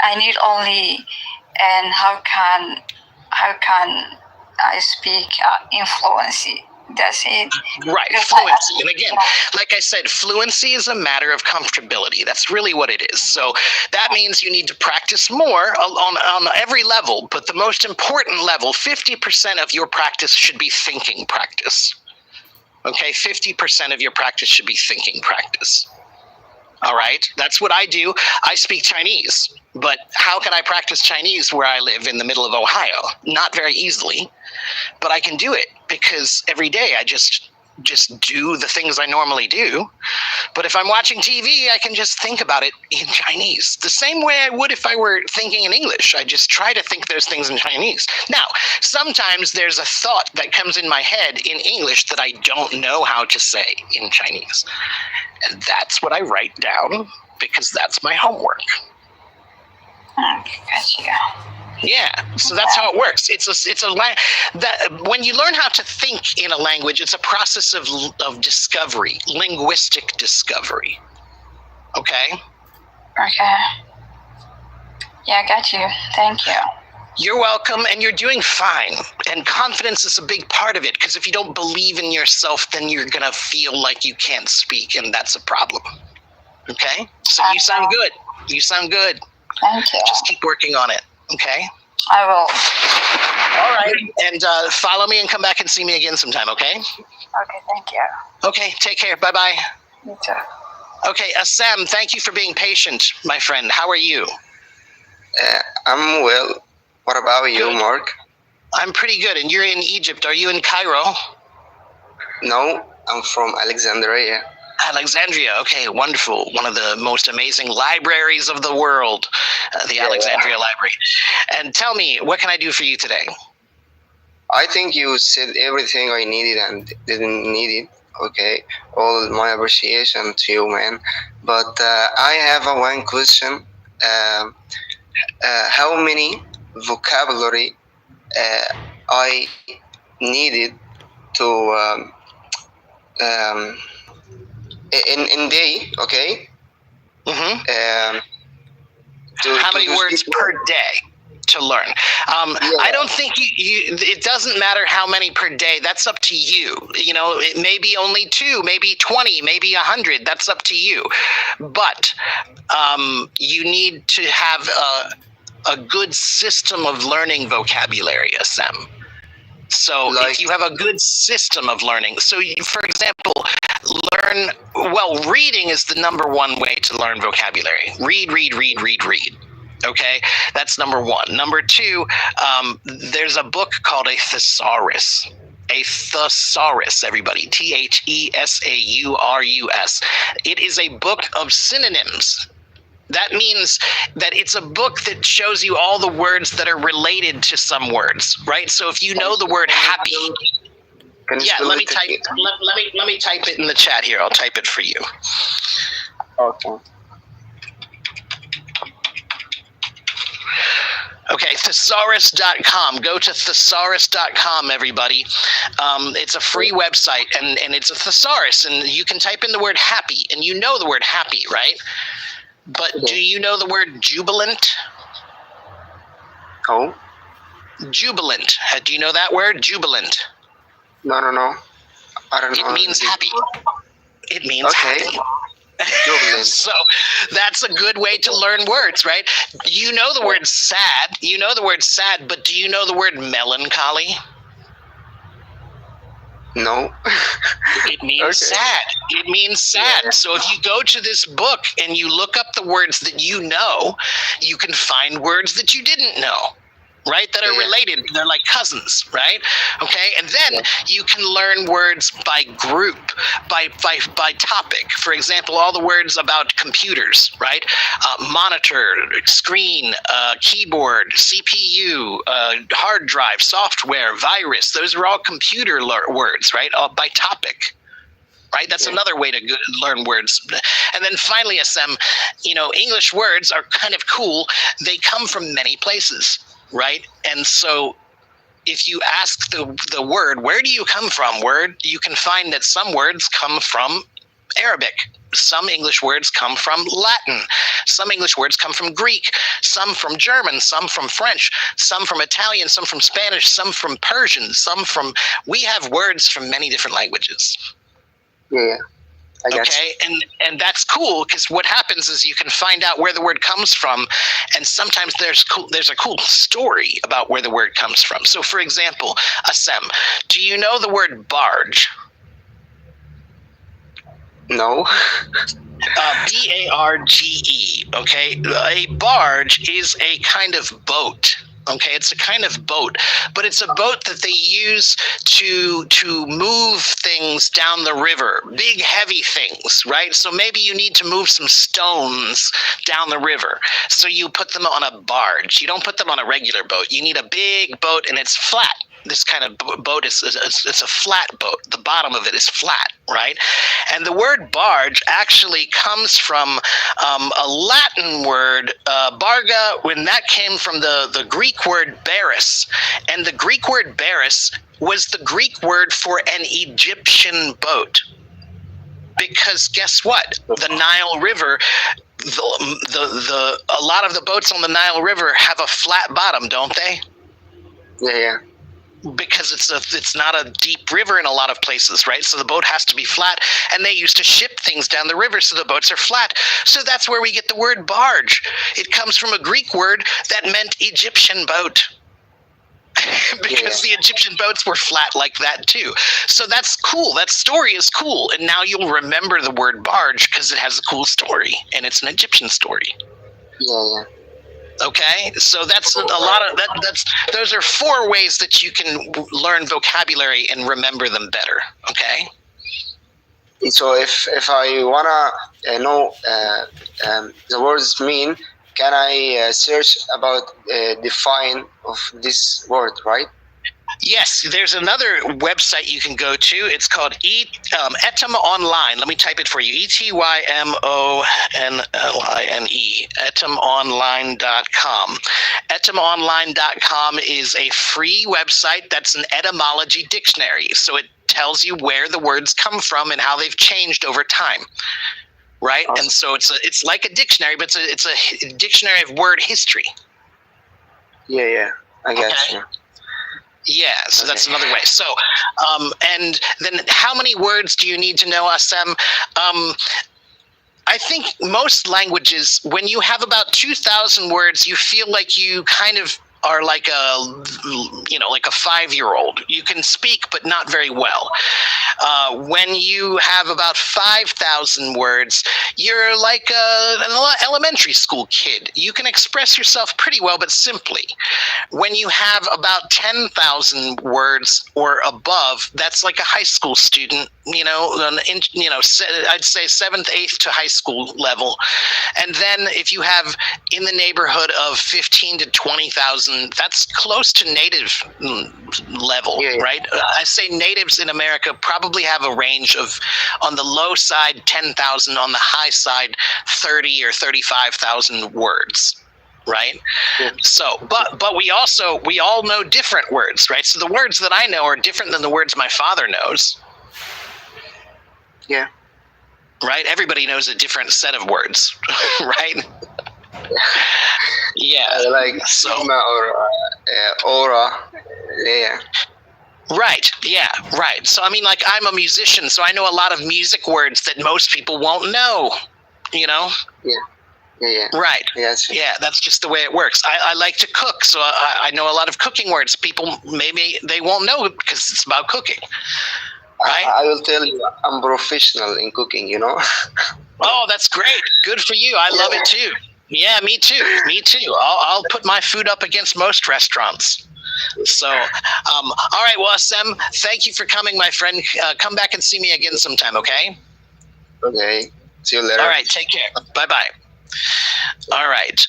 I need only, and how can I speak influency? That's it. Right, fluency. And again, like I said, fluency is a matter of comfortability. That's really what it is. So that means you need to practice more on every level. But the most important level, 50% of your practice should be thinking practice. Okay, 50% of your practice should be thinking practice. All right, that's what I do. I speak Chinese, but how can I practice Chinese where I live in the middle of Ohio? Not very easily, but I can do it because every day I just do the things I normally do. But if I'm watching TV, I can just think about it in Chinese, the same way I would if I were thinking in English. I just try to think those things in Chinese. Now, sometimes there's a thought that comes in my head in English that I don't know how to say in Chinese. And that's what I write down because that's my homework. Gotcha. Yeah, so that's how it works. When you learn how to think in a language, it's a process of discovery, linguistic discovery. Okay? Okay. Yeah, I got you. Thank you. You're welcome, and you're doing fine. And confidence is a big part of it, because if you don't believe in yourself, then you're going to feel like you can't speak, and that's a problem. Okay? So you sound good. You sound good. Thank you. Just keep working on it. Okay? I will. All right. And follow me and come back and see me again sometime, okay? Okay, thank you. Okay, take care. Bye-bye. You too. Okay, Sam, thank you for being patient, my friend. How are you? I'm well. What about you, Good. Mark? I'm pretty good. And you're in Egypt. Are you in Cairo? No, I'm from Alexandria. Alexandria. Okay, wonderful. One of the most amazing libraries of the world, the Alexandria Library. And tell me, what can I do for you today? I think you said everything I needed and didn't need it. Okay, all my appreciation to you, man. But I have one question. How many vocabulary I needed to in day, okay? Mm-hmm. How many words per day to learn? I don't think it doesn't matter how many per day. That's up to you. You know, it may be only 2, maybe 20, maybe 100. That's up to you. But you need to have a good system of learning vocabulary, Sam. So if you have a good system of learning, so for example, reading is the number one way to learn vocabulary. Read. Okay, that's number one. Number two, there's a book called a thesaurus. A thesaurus, everybody. Thesaurus. It is a book of synonyms. That means that it's a book that shows you all the words that are related to some words, right? So if you know the word happy, let me type it in the chat here. I'll type it for you. Okay. Okay, thesaurus.com. Go to thesaurus.com, everybody. It's a free website, and it's a thesaurus, and you can type in the word happy, and you know the word happy, right? But do you know the word jubilant? Oh? Jubilant. Do you know that word? Jubilant. No. I don't know. It means happy. It means happy. So that's a good way to learn words, right? You know the word sad. But do you know the word melancholy? No. It means sad. It means sad. Yeah. So if you go to this book and you look up the words that you know, you can find words that you didn't know, right? That are related. They're like cousins, right? Okay. And then you can learn words by group, by topic. For example, all the words about computers, right? Monitor, screen, keyboard, CPU, hard drive, software, virus. Those are all computer words, right? By topic. Right, that's another way to learn words. And then finally, SM, English words are kind of cool. They come from many places. Right? And so if you ask the word, where do you come from, word, you can find that some words come from Arabic. Some English words come from Latin. Some English words come from Greek. Some from German. Some from French. Some from Italian. Some from Spanish. Some from Persian. We have words from many different languages. Yeah. I got Okay, and that's cool, because what happens is you can find out where the word comes from, and sometimes there's a cool story about where the word comes from. So, for example, Assem, do you know the word barge? No. B-A-R-G-E, okay? A barge is a kind of boat. Okay, it's a kind of boat, but it's a boat that they use to move things down the river, big heavy things, right? So maybe you need to move some stones down the river, so you put them on a barge. You don't put them on a regular boat. You need a big boat, and it's flat. This kind of boat is it's a flat boat. The bottom of it is flat, right? And the word barge actually comes from a Latin word, barga, when that came from the Greek word baris. And the Greek word baris was the Greek word for an Egyptian boat. Because guess what? The Nile River, a lot of the boats on the Nile River have a flat bottom, don't they? Yeah. Because it's not a deep river in a lot of places, right? So the boat has to be flat, and they used to ship things down the river, so the boats are flat. So that's where we get the word barge. It comes from a Greek word that meant Egyptian boat. Because the Egyptian boats were flat like that too. So that's cool. That story is cool. And now you'll remember the word barge because it has a cool story, and it's an Egyptian story. Yeah. Okay, so that's a lot of that. Those are 4 ways that you can learn vocabulary and remember them better. Okay. So if I wanna know the words mean, can I search about define of this word, right? Yes, there's another website you can go to. It's called Etymonline. Let me type it for you. ETYMONLINE. Etymonline.com. Etymonline.com is a free website that's an etymology dictionary. So it tells you where the words come from and how they've changed over time. Right? Awesome. And so it's like a dictionary, but it's a dictionary of word history. Yeah. I got you. Yeah, so that's another way. So, and then how many words do you need to know, Assem? I think most languages, when you have about 2,000 words, you feel like you kind of are like a 5-year-old. You can speak, but not very well. When you have about 5,000 words, you're like an elementary school kid. You can express yourself pretty well, but simply. When you have about 10,000 words or above, that's like a high school student. I'd say 7th, 8th to high school level. And then if you have in the neighborhood of 15 to 20,000, that's close to native level, right? I say natives in America probably have a range of, on the low side, 10,000, on the high side, 30 or 35,000 words. Right. Yeah. So, but we all know different words, right? So the words that I know are different than the words my father knows. Yeah. Right. Everybody knows a different set of words, right? Yeah. Like Sigma or Aura. Yeah. Right. Yeah. Right. So I mean, like, I'm a musician, so I know a lot of music words that most people won't know. You know. Yeah. Yeah. Right. Yes. Yeah, that's just the way it works. I like to cook, so I know a lot of cooking words. People, maybe they won't know it because it's about cooking. Right? I will tell you, I'm professional in cooking, you know. Oh, that's great. Good for you. I love it too. Yeah, me too. Me too. I'll put my food up against most restaurants. So, all right. Well, Assem, thank you for coming, my friend. Come back and see me again sometime, okay? Okay. See you later. All right. Take care. Bye-bye. All right.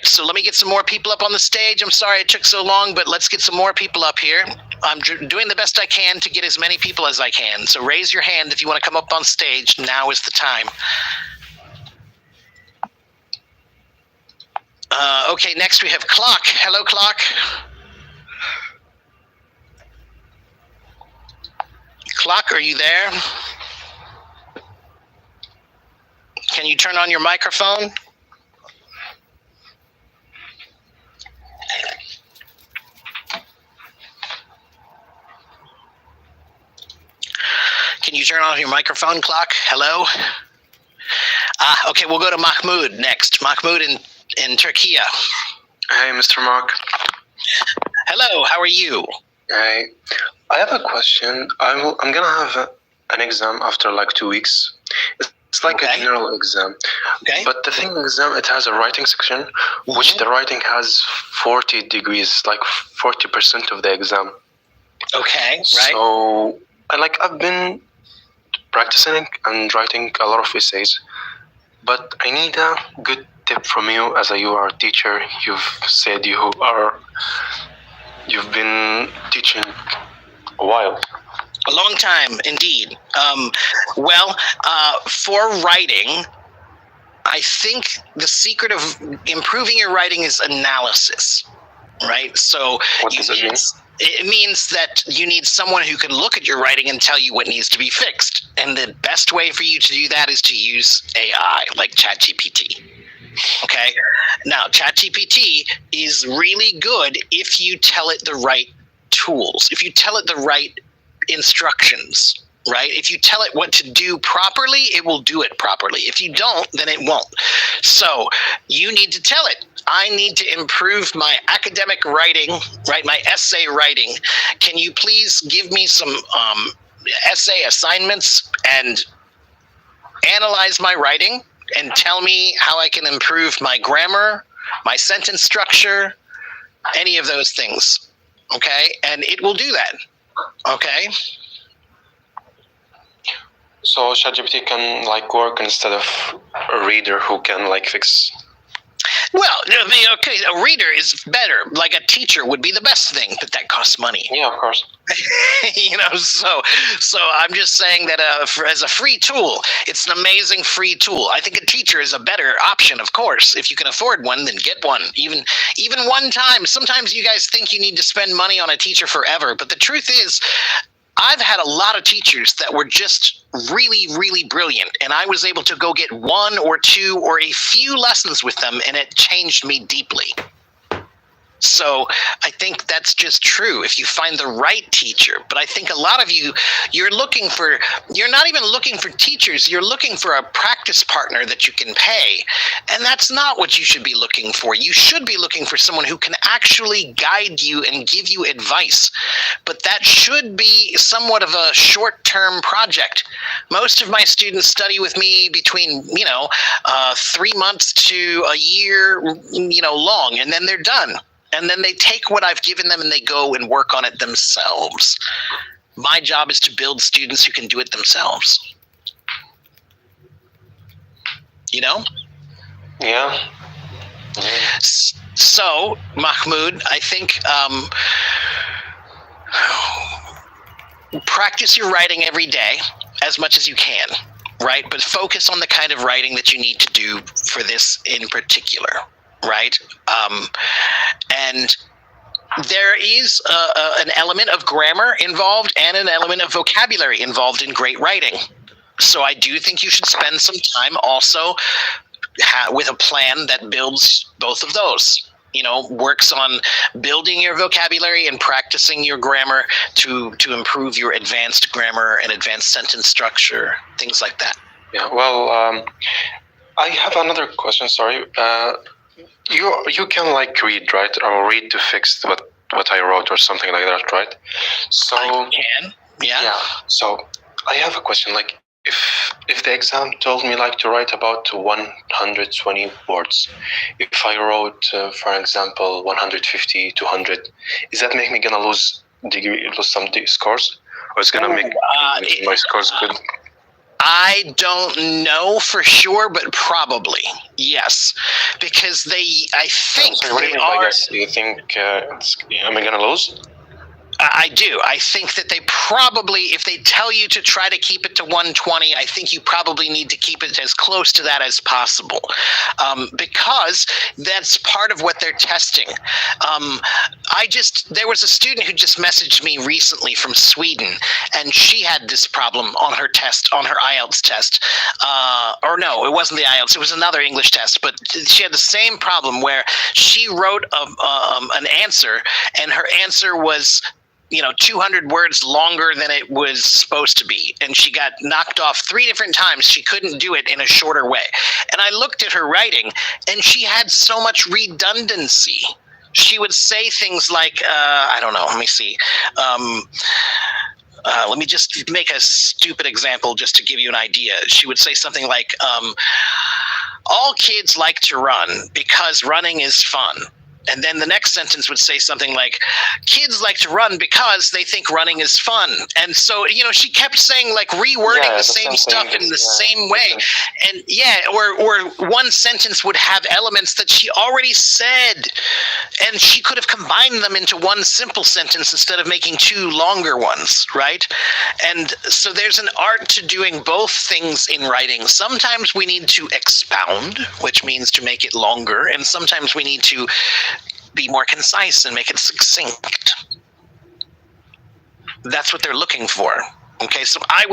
So let me get some more people up on the stage. I'm sorry it took so long, but let's get some more people up here. I'm doing the best I can to get as many people as I can. So raise your hand if you want to come up on stage. Now is the time. Okay, next we have Clock. Hello, Clock. Clock, are you there? Can you turn on your microphone? Can you turn on your microphone clock? Hello? Okay, we'll go to Mahmoud next. Mahmoud in Turkey. Hey, Mr. Mark. Hello, how are you? Hey, I have a question. I'm gonna have an exam after like 2 weeks. It's like a general exam. Okay. But the thing exam, it has a writing section, which the writing has 40 degrees, like 40% of the exam. Okay, right. So, I've been practicing and writing a lot of essays, but I need a good tip from you as you are a teacher. You've said you've been teaching a while. A long time, indeed. For writing, I think the secret of improving your writing is analysis, right? So what does it mean? It means that you need someone who can look at your writing and tell you what needs to be fixed. And the best way for you to do that is to use AI, like ChatGPT. Okay? Now, ChatGPT is really good if you tell it the right tools, if you tell it the right instructions, right? If you tell it what to do properly, it will do it properly. If you don't, then it won't. So you need to tell it, I need to improve my academic writing, right? My essay writing. Can you please give me some essay assignments and analyze my writing and tell me how I can improve my grammar, my sentence structure, any of those things. Okay? And it will do that. Okay? So ChatGPT can work instead of a reader who can fix. Well, okay, a reader is better. Like a teacher would be the best thing, but that costs money. Yeah, of course. So I'm just saying that as a free tool, it's an amazing free tool. I think a teacher is a better option, of course. If you can afford one, then get one. Even one time. Sometimes you guys think you need to spend money on a teacher forever, but the truth is, I've had a lot of teachers that were just really, really brilliant, and I was able to go get one or two or a few lessons with them, and it changed me deeply. So I think that's just true if you find the right teacher. But I think a lot of you're not even looking for teachers, you're looking for a practice partner that you can pay. And that's not what you should be looking for. You should be looking for someone who can actually guide you and give you advice. But that should be somewhat of a short-term project. Most of my students study with me between, 3 months to a year, long, and then they're done. And then they take what I've given them and they go and work on it themselves. My job is to build students who can do it themselves. Yeah. So, Mahmoud, I think practice your writing every day as much as you can, right? But focus on the kind of writing that you need to do for this in particular. Right. And there is an element of grammar involved and an element of vocabulary involved in great writing. So I do think you should spend some time also with a plan that builds both of those. Works on building your vocabulary and practicing your grammar to improve your advanced grammar and advanced sentence structure, things like that. Yeah. Well, I have another question. Sorry. You can read, right? Or read to fix what I wrote or something like that, right? So I can, yeah. So I have a question. If the exam told me to write about 120 words, if I wrote, for example, 150, 200, is that make me gonna lose some scores, or it's gonna make my scores good? I don't know for sure, but probably yes, because I think Sorry, what do you mean by guess? Do you think am I gonna lose? I do. I think that they probably, if they tell you to try to keep it to 120, I think you probably need to keep it as close to that as possible, because that's part of what they're testing. There was a student who just messaged me recently from Sweden, and she had this problem on her test, on her IELTS test. Or no, it wasn't the IELTS, it was another English test, but she had the same problem where she wrote an answer, and her answer was 200 words longer than it was supposed to be. And she got knocked off 3 different times. She couldn't do it in a shorter way. And I looked at her writing, and she had so much redundancy. She would say things like, I don't know, let me see. Let me just make a stupid example just to give you an idea. She would say something like, all kids like to run because running is fun. And then the next sentence would say something like, kids like to run because they think running is fun. And so, she kept saying, like, rewording the same stuff in the same way. And or one sentence would have elements that she already said, and she could have combined them into one simple sentence instead of making 2 longer ones, right? And so there's an art to doing both things in writing. Sometimes we need to expound, which means to make it longer, and sometimes we need to be more concise and make it succinct. That's what they're looking for. Okay, so I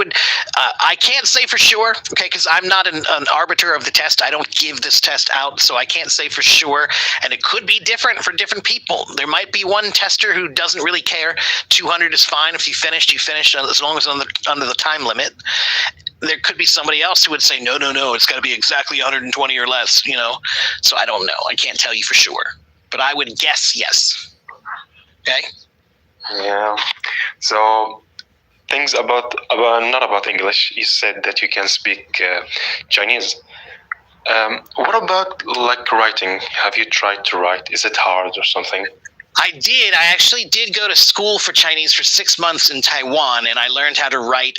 can't say for sure, okay, because I'm not an arbiter of the test. I don't give this test out, so I can't say for sure. And it could be different for different people. There might be one tester who doesn't really care. 200 is fine. If you finished, you finished, as long as under the time limit. There could be somebody else who would say, no, it's got to be exactly 120 or less, So I don't know. I can't tell you for sure. But I would guess yes. Okay? Yeah. So things about not about English. You said that you can speak Chinese. What about like writing? Have you tried to write? Is it hard or something? I did. I actually did go to school for Chinese for 6 months in Taiwan, and I learned how to write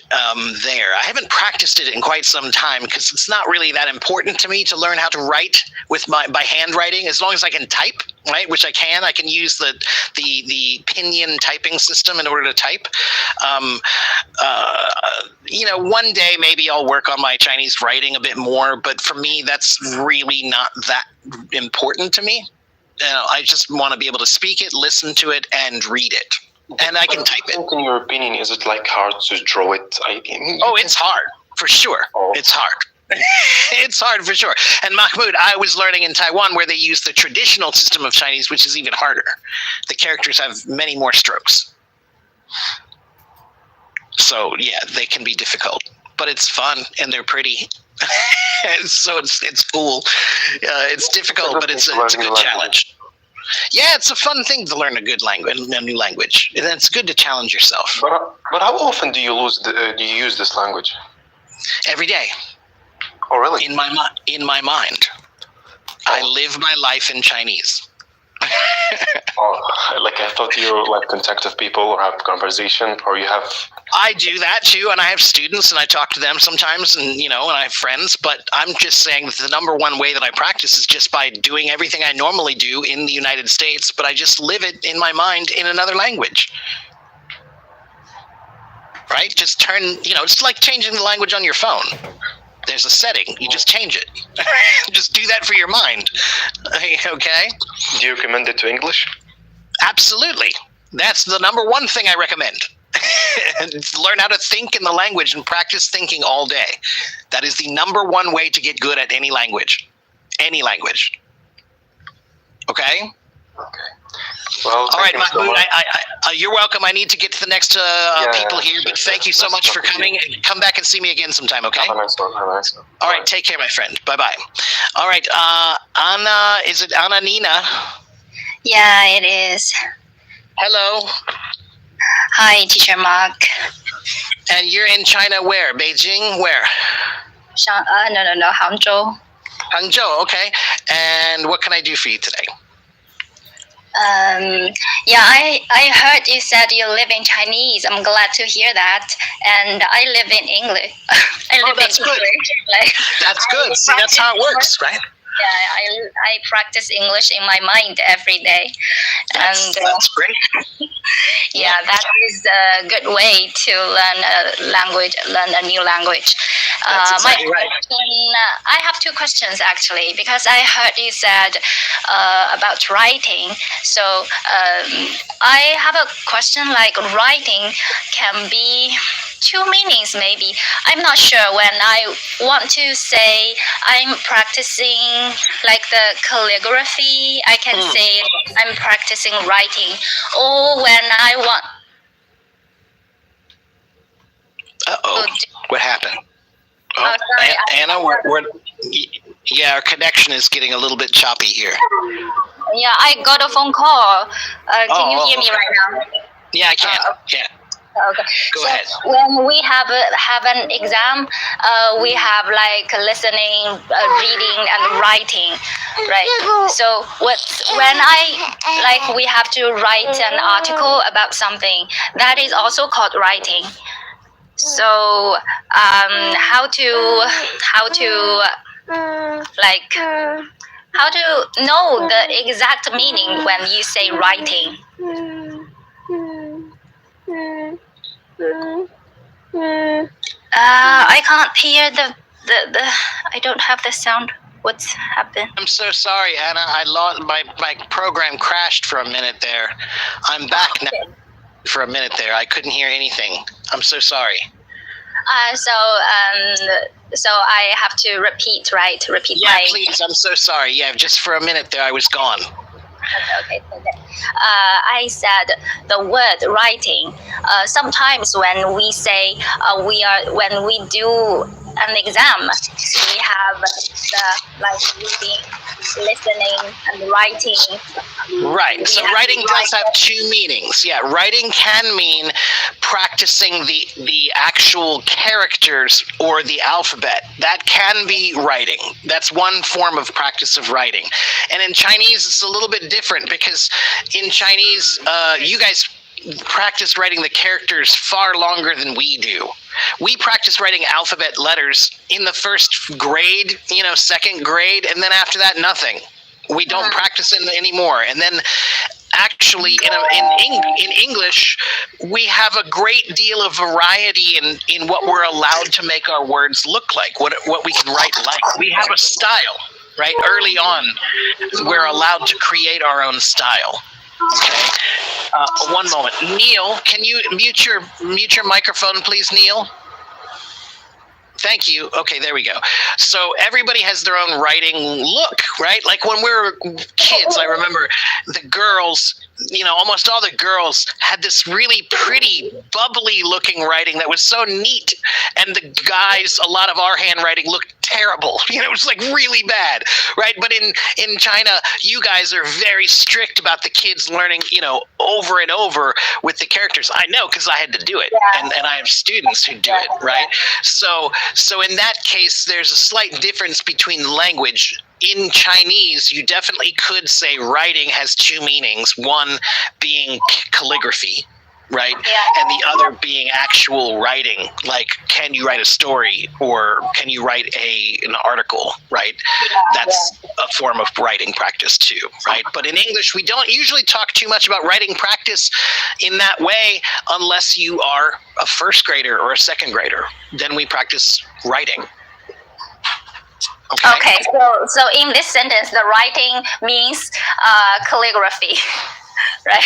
there. I haven't practiced it in quite some time because it's not really that important to me to learn how to write by handwriting, as long as I can type, right? Which I can. I can use the pinyin typing system in order to type. One day maybe I'll work on my Chinese writing a bit more, but for me, that's really not that important to me. I just want to be able to speak it, listen to it, and read it. And I can type it. In your opinion, is it like hard to draw it? It's hard, for sure. Oh. It's hard. It's hard for sure. And Mahmoud, I was learning in Taiwan where they use the traditional system of Chinese, which is even harder. The characters have many more strokes. So, yeah, they can be difficult. But it's fun, and they're pretty. So it's cool. It's difficult, but it's a good challenge. Yeah, it's a fun thing to learn a new language. And it's good to challenge yourself. But how often do you use this language? Every day. Oh, really? In my mind. I live my life in Chinese. Like I thought you like contact with people or have conversation, or you have. I do that too, and I have students, and I talk to them sometimes, and and I have friends. But I'm just saying that the number one way that I practice is just by doing everything I normally do in the United States, but I just live it in my mind in another language. Right? Just turn. It's like changing the language on your phone. There's a setting. You just change it. Just do that for your mind. Okay? Do you recommend it to English? Absolutely. That's the number one thing I recommend. Learn how to think in the language and practice thinking all day. That is the number one way to get good at any language. Any language. Okay? Okay. Well, all right, Mahmoud, you're welcome. I need to get to the next people here, but thank you so much for coming. And come back and see me again sometime, okay? Have a nice one. All right, take care, my friend. Bye-bye. All right, Anna, is it Anna Nina? Yeah, it is. Hello. Hi, Teacher Mark. And you're in China where? Beijing? Where? No, Hangzhou. Hangzhou, okay. And what can I do for you today? I heard you said you live in Chinese. I'm glad to hear that. And I live in English. That's good. That's good. See, that's how it works, right? I practice English in my mind every day, That's great. yeah, that is a good way to learn a new language. That's exactly my right. question, I have two questions actually, because I heard you said about writing. So I have a question, like writing can be two meanings maybe. I'm not sure. When I want to say I'm practicing like the calligraphy, I can say I'm practicing writing. Or when I want What happened? Oh, sorry, Anna, yeah, our connection is getting a little bit choppy here. yeah, I got a phone call. Can you hear me right now? Yeah, I can. Yeah. Okay. Go ahead. When we have an exam, we have like listening, reading, and writing, right? So when we have to write an article about something, that is also called writing. So how to know the exact meaning when you say writing? I can't hear the I don't have the sound. What's happened? I'm so sorry, Anna. I lost my program crashed for a minute there. I'm back now. For a minute there, I couldn't hear anything. I'm so sorry. So I have to repeat, right? Yeah, please. I'm so sorry. Yeah, just for a minute there, I was gone. Okay. I said the word writing. Sometimes when we say when we do an exam, we have the reading, listening, and writing. Right. So writing does have two meanings. Yeah, writing can mean practicing the actual characters or the alphabet. That can be writing. That's one form of practice of writing. And in Chinese, it's a little bit different, because in Chinese, you guys practice writing the characters far longer than we do. We practice writing alphabet letters in the first grade, second grade, and then after that, nothing. We don't practice it anymore. And then actually in English, we have a great deal of variety in what we're allowed to make our words look like, what we can write like. We have a style, right? Early on, we're allowed to create our own style. Okay. One moment. Neil, can you mute your microphone, please, Neil? Thank you. Okay, there we go. So everybody has their own writing look, right? Like when we were kids, I remember the girls, almost all the girls had this really pretty, bubbly looking writing that was so neat. And the guys, a lot of our handwriting looked terrible. It was like really bad, right? But in China, you guys are very strict about the kids learning, over and over with the characters. I know, because I had to do it. And I have students who do it, right? So in that case, there's a slight difference between language. In Chinese, you definitely could say writing has two meanings, one being calligraphy, right? And the other being actual writing, like can you write a story or can you write an article, right? That's a form of writing practice too, right? But in English, we don't usually talk too much about writing practice in that way unless you are a first grader or a second grader. Then we practice writing. Okay, so in this sentence, the writing means calligraphy, right?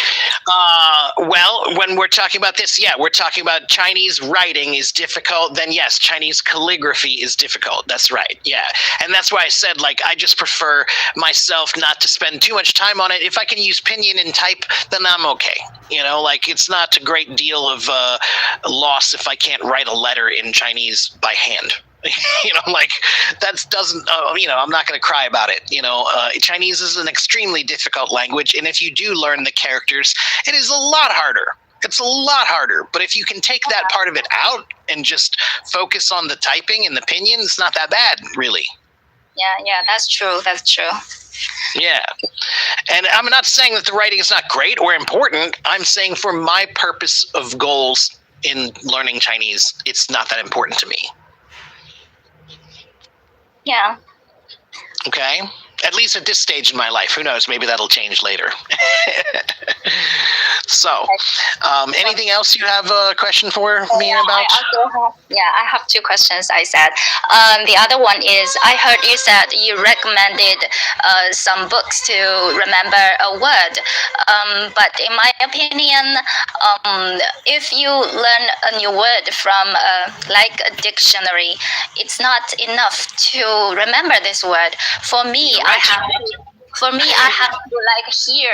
Well, when we're talking about this, we're talking about Chinese writing is difficult, then yes, Chinese calligraphy is difficult. That's right, yeah. And that's why I said, I just prefer myself not to spend too much time on it. If I can use pinyin and type, then I'm okay. It's not a great deal of loss if I can't write a letter in Chinese by hand. That doesn't, I'm not going to cry about it. Chinese is an extremely difficult language. And if you do learn the characters, it is a lot harder. It's a lot harder. But if you can take that part of it out and just focus on the typing and the pinyin, it's not that bad, really. Yeah, that's true. Yeah. And I'm not saying that the writing is not great or important. I'm saying for my purpose of goals in learning Chinese, it's not that important to me. Yeah. Okay. At least at this stage in my life. Who knows? Maybe that'll change later. So, anything else you have a question for me about? I have two questions. I said the other one is I heard you said you recommended some books to remember a word, but in my opinion, if you learn a new word from like a dictionary, it's not enough to remember this word. For me, I have to like hear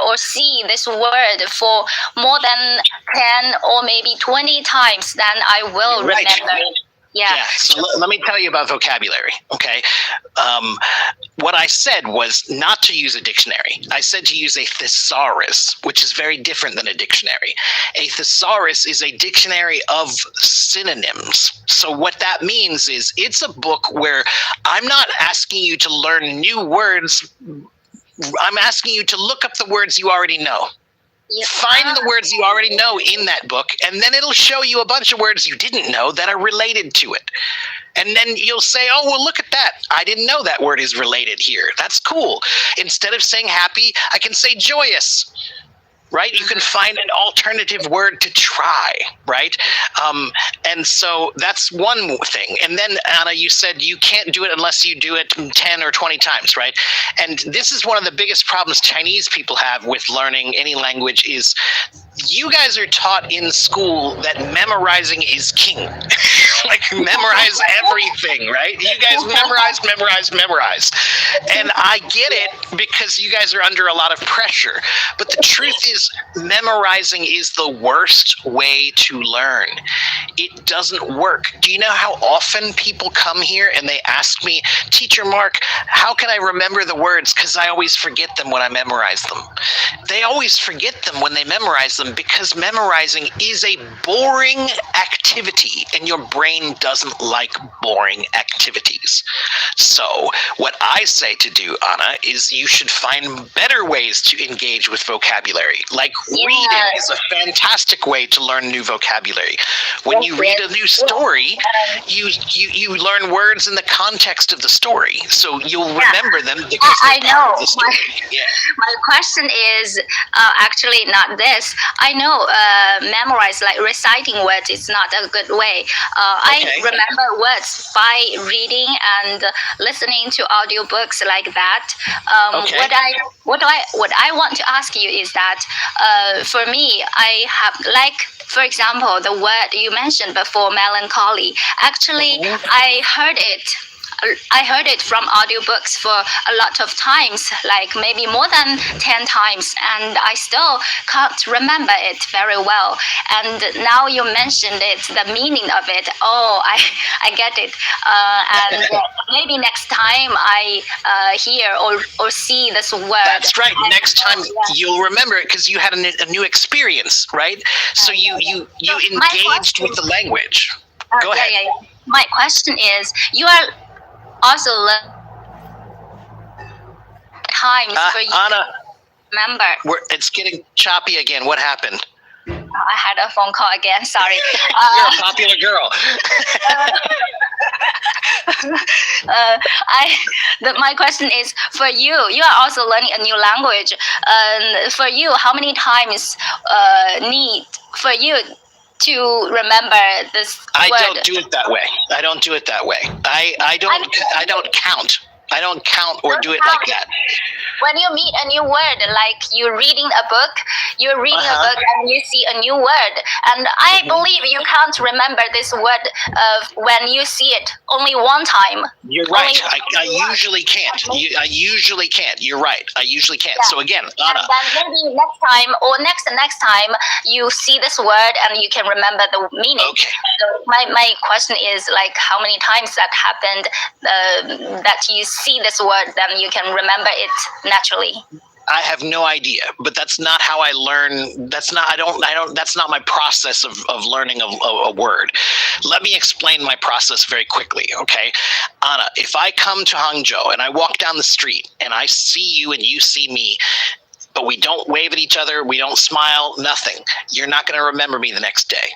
or see this word for more than 10 or maybe 20 times, then I will Right. remember it. Yeah. So let me tell you about vocabulary, okay? What I said was not to use a dictionary. I said to use a thesaurus, which is very different than a dictionary. A thesaurus is a dictionary of synonyms. So what that means is it's a book where I'm not asking you to learn new words. I'm asking you to look up the words you already know. Find the words you already know in that book, and then it'll show you a bunch of words you didn't know that are related to it. And then you'll say, oh, well, look at that. I didn't know that word is related here. That's cool. Instead of saying happy, I can say joyous. Right? You can find an alternative word to try, right? And so that's one thing. And then, Anna, you said you can't do it unless you do it 10 or 20 times, right? And this is one of the biggest problems Chinese people have with learning any language is you guys are taught in school that memorizing is king. Like, memorize everything, right? You guys memorize. And I get it because you guys are under a lot of pressure. But the truth is, memorizing is the worst way to learn. It doesn't work. Do you know how often people come here and they ask me, Teacher Mark, how can I remember the words? Because I always forget them when I memorize them. They always forget them when they memorize them because memorizing is a boring activity and your brain doesn't like boring activities. So what I say to do, Anna, is you should find better ways to engage with vocabulary. Like reading is a fantastic way to learn new vocabulary. When you read a new story, you learn words in the context of the story. So you'll remember them because they're part of the story. My question is actually not this. I know memorize, like reciting words, is not a good way. I remember words by reading and listening to audiobooks like that. What I want to ask you is that for me, I have like, for example, the word you mentioned before, melancholy. Actually, I heard it from audiobooks for a lot of times, like maybe more than 10 times, and I still can't remember it very well. And now you mentioned it, the meaning of it. Oh, I get it. And maybe next time I hear or see this word. That's right. Next time you'll remember it because you had a new experience, right? So you engaged with the language. Go ahead. My question is, you are also times for you Anna, to remember. It's getting choppy again. What happened? I had a phone call again. Sorry. You're a popular girl. My question is, for you are also learning a new language. For you, how many times need for you to remember this word? I don't do it that way. I don't count. I don't count or do it like that. When you meet a new word, like you're reading a book and you see a new word, and I believe you can't remember this word when you see it only one time. You're right. I usually can't. I usually can't. You're right. I usually can't. Yeah. So again, Anna. And then maybe next time or next time you see this word and you can remember the meaning. Okay. So my question is, like, how many times that happened that you see this word, then you can remember it naturally. I have no idea, but that's not how I learn. That's not my process of learning a word. Let me explain my process very quickly, okay? Anna, if I come to Hangzhou and I walk down the street and I see you and you see me, but we don't wave at each other, we don't smile, nothing, you're not going to remember me the next day.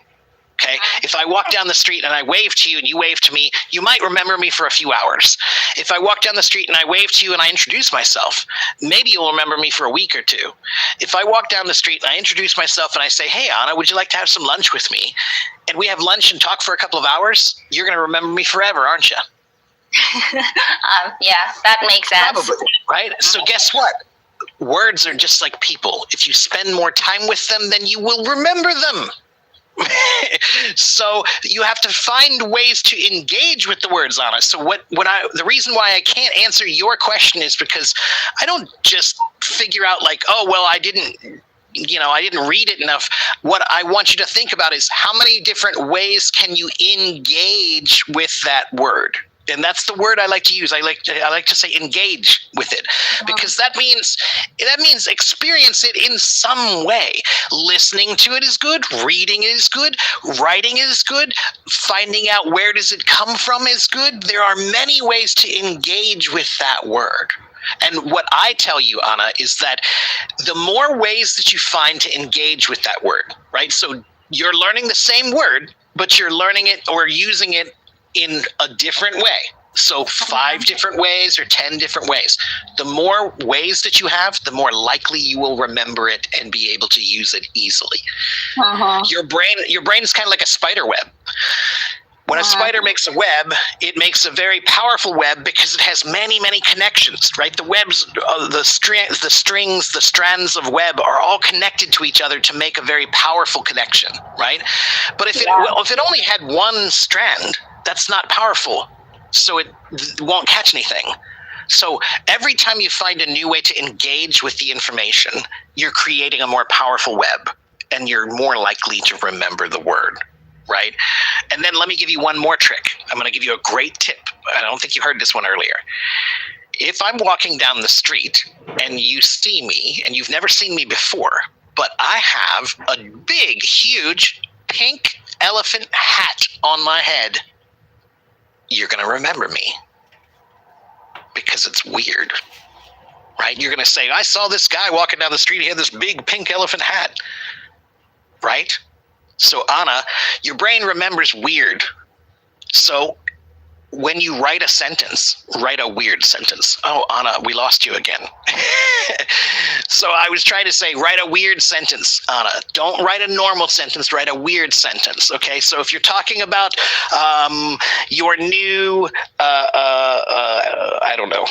Okay. If I walk down the street and I wave to you and you wave to me, you might remember me for a few hours. If I walk down the street and I wave to you and I introduce myself, maybe you'll remember me for a week or two. If I walk down the street and I introduce myself and I say, hey, Anna, would you like to have some lunch with me? And we have lunch and talk for a couple of hours, you're going to remember me forever, aren't you? Yeah, that makes sense. Probably, right? So guess what? Words are just like people. If you spend more time with them, then you will remember them. So you have to find ways to engage with the words, Anna. So the reason why I can't answer your question is because I don't just figure out like, oh, well, I didn't read it enough. What I want you to think about is how many different ways can you engage with that word? And that's the word I like to use. I like to say engage with it, because that means experience it in some way. Listening to it is good. Reading it is good. Writing it is good. Finding out where does it come from is good. There are many ways to engage with that word. And what I tell you, Anna, is that the more ways that you find to engage with that word, right? So you're learning the same word, but you're learning it or using it in a different way. So 5 different ways or 10 different ways. The more ways that you have, the more likely you will remember it and be able to use it easily. Your brain is kind of like a spider web. When a spider makes a web, it makes a very powerful web because it has many, many connections, right? The webs, the strings, the strands of web are all connected to each other to make a very powerful connection, right? But if it only had one strand, that's not powerful, so it won't catch anything. So every time you find a new way to engage with the information, you're creating a more powerful web, and you're more likely to remember the word, right? And then let me give you one more trick. I'm going to give you a great tip. I don't think you heard this one earlier. If I'm walking down the street and you see me, and you've never seen me before, but I have a big, huge pink elephant hat on my head, you're going to remember me because it's weird, right? You're going to say, I saw this guy walking down the street. He had this big pink elephant hat, right? So Anna, your brain remembers weird. So when you write a sentence, write a weird sentence. Oh, Anna, we lost you again. So I was trying to say, write a weird sentence, Anna. Don't write a normal sentence, write a weird sentence, okay? So if you're talking about your new, I don't know,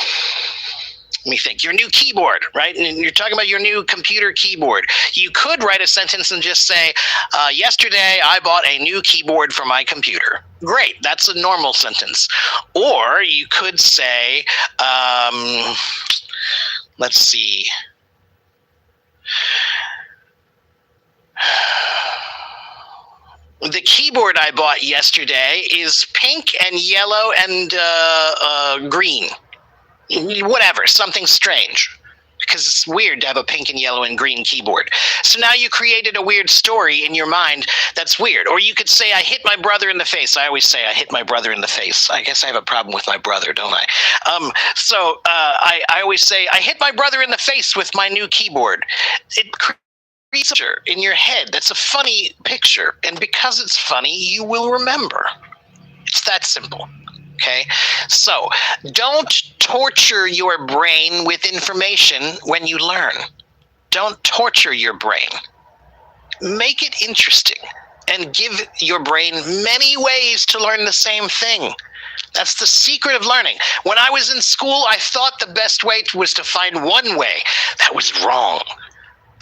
let me think, your new keyboard, right? And you're talking about your new computer keyboard. You could write a sentence and just say, yesterday I bought a new keyboard for my computer. Great, that's a normal sentence. Or you could say, let's see. The keyboard I bought yesterday is pink and yellow and green. Whatever, something strange, because it's weird to have a pink and yellow and green keyboard. So now you created a weird story in your mind that's weird. Or you could say, I hit my brother in the face. I always say I hit my brother in the face. I guess I have a problem with my brother, don't I? So I always say, I hit my brother in the face with my new keyboard. It creates a picture in your head. That's a funny picture. And because it's funny, you will remember. It's that simple. Okay, so don't torture your brain with information when you learn. Don't torture your brain. Make it interesting and give your brain many ways to learn the same thing. That's the secret of learning. When I was in school, I thought the best way was to find one way. That was wrong.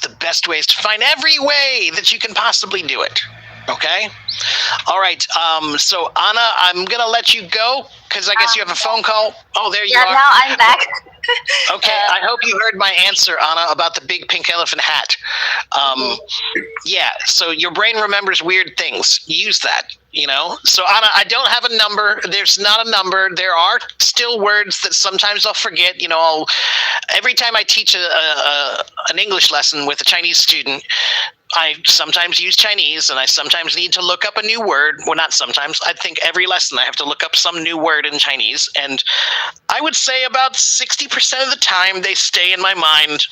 The best way is to find every way that you can possibly do it. Okay? All right. So, Anna, I'm going to let you go because I guess you have a phone call. Oh, there you are. Yeah, now I'm back. Okay. I hope you heard my answer, Anna, about the big pink elephant hat. Yeah. So your brain remembers weird things. Use that. You know, so Anna, I don't have a number. There's not a number. There are still words that sometimes I'll forget. You know, every time I teach an English lesson with a Chinese student, I sometimes use Chinese, and I sometimes need to look up a new word. Well, not sometimes. I think every lesson I have to look up some new word in Chinese, and I would say about 60% of the time they stay in my mind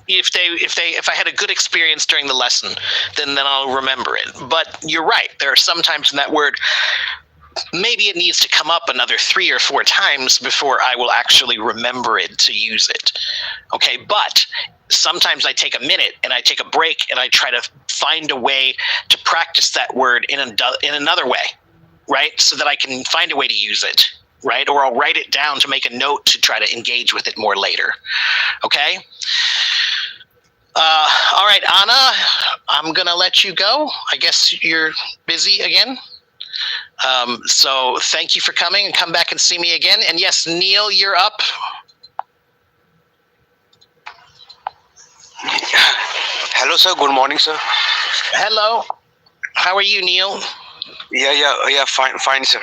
if I had a good experience during the lesson, then I'll remember it. But you're right. There are some times in that word, maybe it needs to come up another 3 or 4 times before I will actually remember it to use it. Okay, but sometimes I take a minute and I take a break and I try to find a way to practice that word in another way, right? So that I can find a way to use it, right? Or I'll write it down to make a note to try to engage with it more later. Okay? All right, Anna, I'm going to let you go. I guess you're busy again. So thank you for coming, and come back and see me again. And yes, Neil, you're up. Hello, sir. Good morning, sir. Hello. How are you, Neil? Yeah. Fine, sir.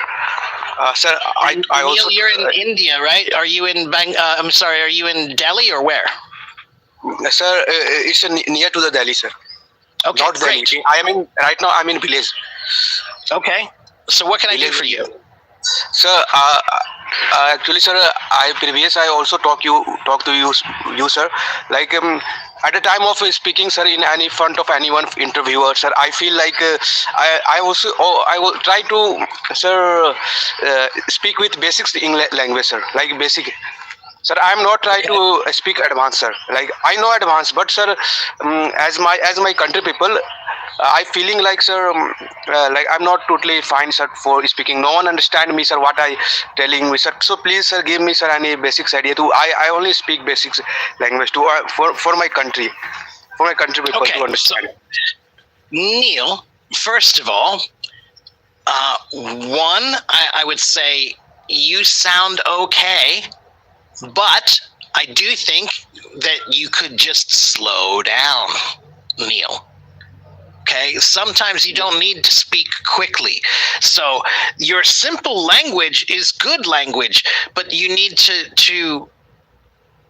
Sir, I Neil, also. you're in India, right? Are you in are you in Delhi or where? Sir, it's near to the Delhi, sir. Okay, Not great. Delhi. Right now I'm in village. Okay. So what can I do for you? Sir, actually, sir, I also talk to you, sir. Like at the time of speaking, sir, in any front of anyone interviewer, sir, I feel like I will try to, sir, speak with basics English language, sir, like basic. Sir, I'm not trying to speak advanced, sir. Like I know advanced, but sir, as my country people, I feeling like, sir, like I'm not totally fine, sir, for speaking. No one understand me, sir, what I telling me, sir. So please, sir, give me, sir, any basics idea to. I only speak basics language to for my country people to understand. So, Neil, first of all, I would say you sound okay, but I do think that you could just slow down, Neil. Okay, sometimes you don't need to speak quickly. So your simple language is good language, but you need to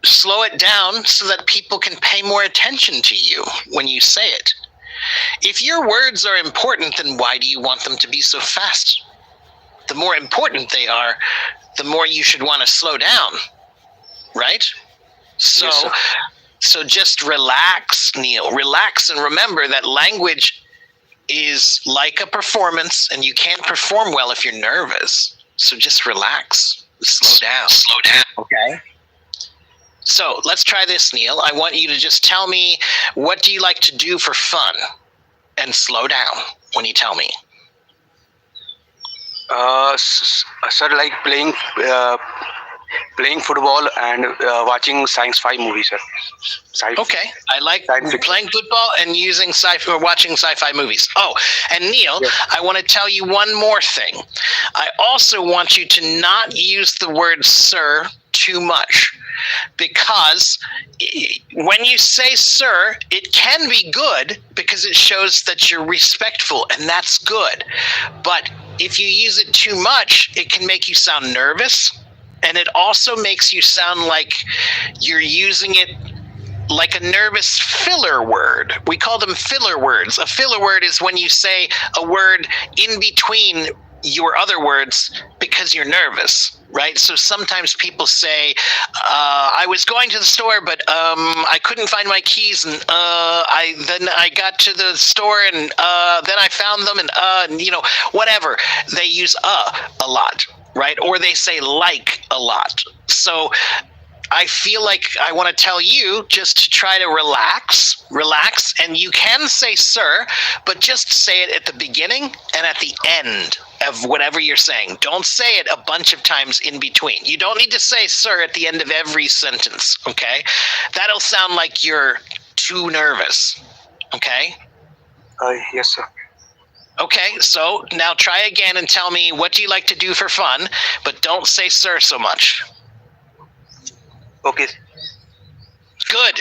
slow it down so that people can pay more attention to you when you say it. If your words are important, then why do you want them to be so fast? The more important they are, the more you should want to slow down, right? So, Yes, sir. so just relax, Neil. Relax and remember that language is like a performance, and you can't perform well if you're nervous. So just relax. Slow down. Okay? So let's try this, Neil. I want you to just tell me, what do you like to do for fun? And slow down when you tell me. Sir, like playing football and watching sci-fi movies, sir. Okay, I like Science fiction. playing football and using sci-fi or watching sci-fi movies. Oh, and Neil, Yes. I want to tell you one more thing. I also want you to not use the word sir too much, because when you say sir, it can be good because it shows that you're respectful, and that's good. But if you use it too much, it can make you sound nervous, and it also makes you sound like you're using it like a nervous filler word. We call them filler words. A filler word is when you say a word in between your other words because you're nervous, right? So sometimes people say, I was going to the store, but I couldn't find my keys, and then I got to the store, and then I found them, and whatever. They use a lot, right? Or they say like a lot. So I feel like I want to tell you just to try to relax, and you can say sir, but just say it at the beginning and at the end of whatever you're saying. Don't say it a bunch of times in between. You don't need to say sir at the end of every sentence, okay? That'll sound like you're too nervous, okay? Yes, sir. Okay, so now try again and tell me, what do you like to do for fun, but don't say sir so much. Okay. Good.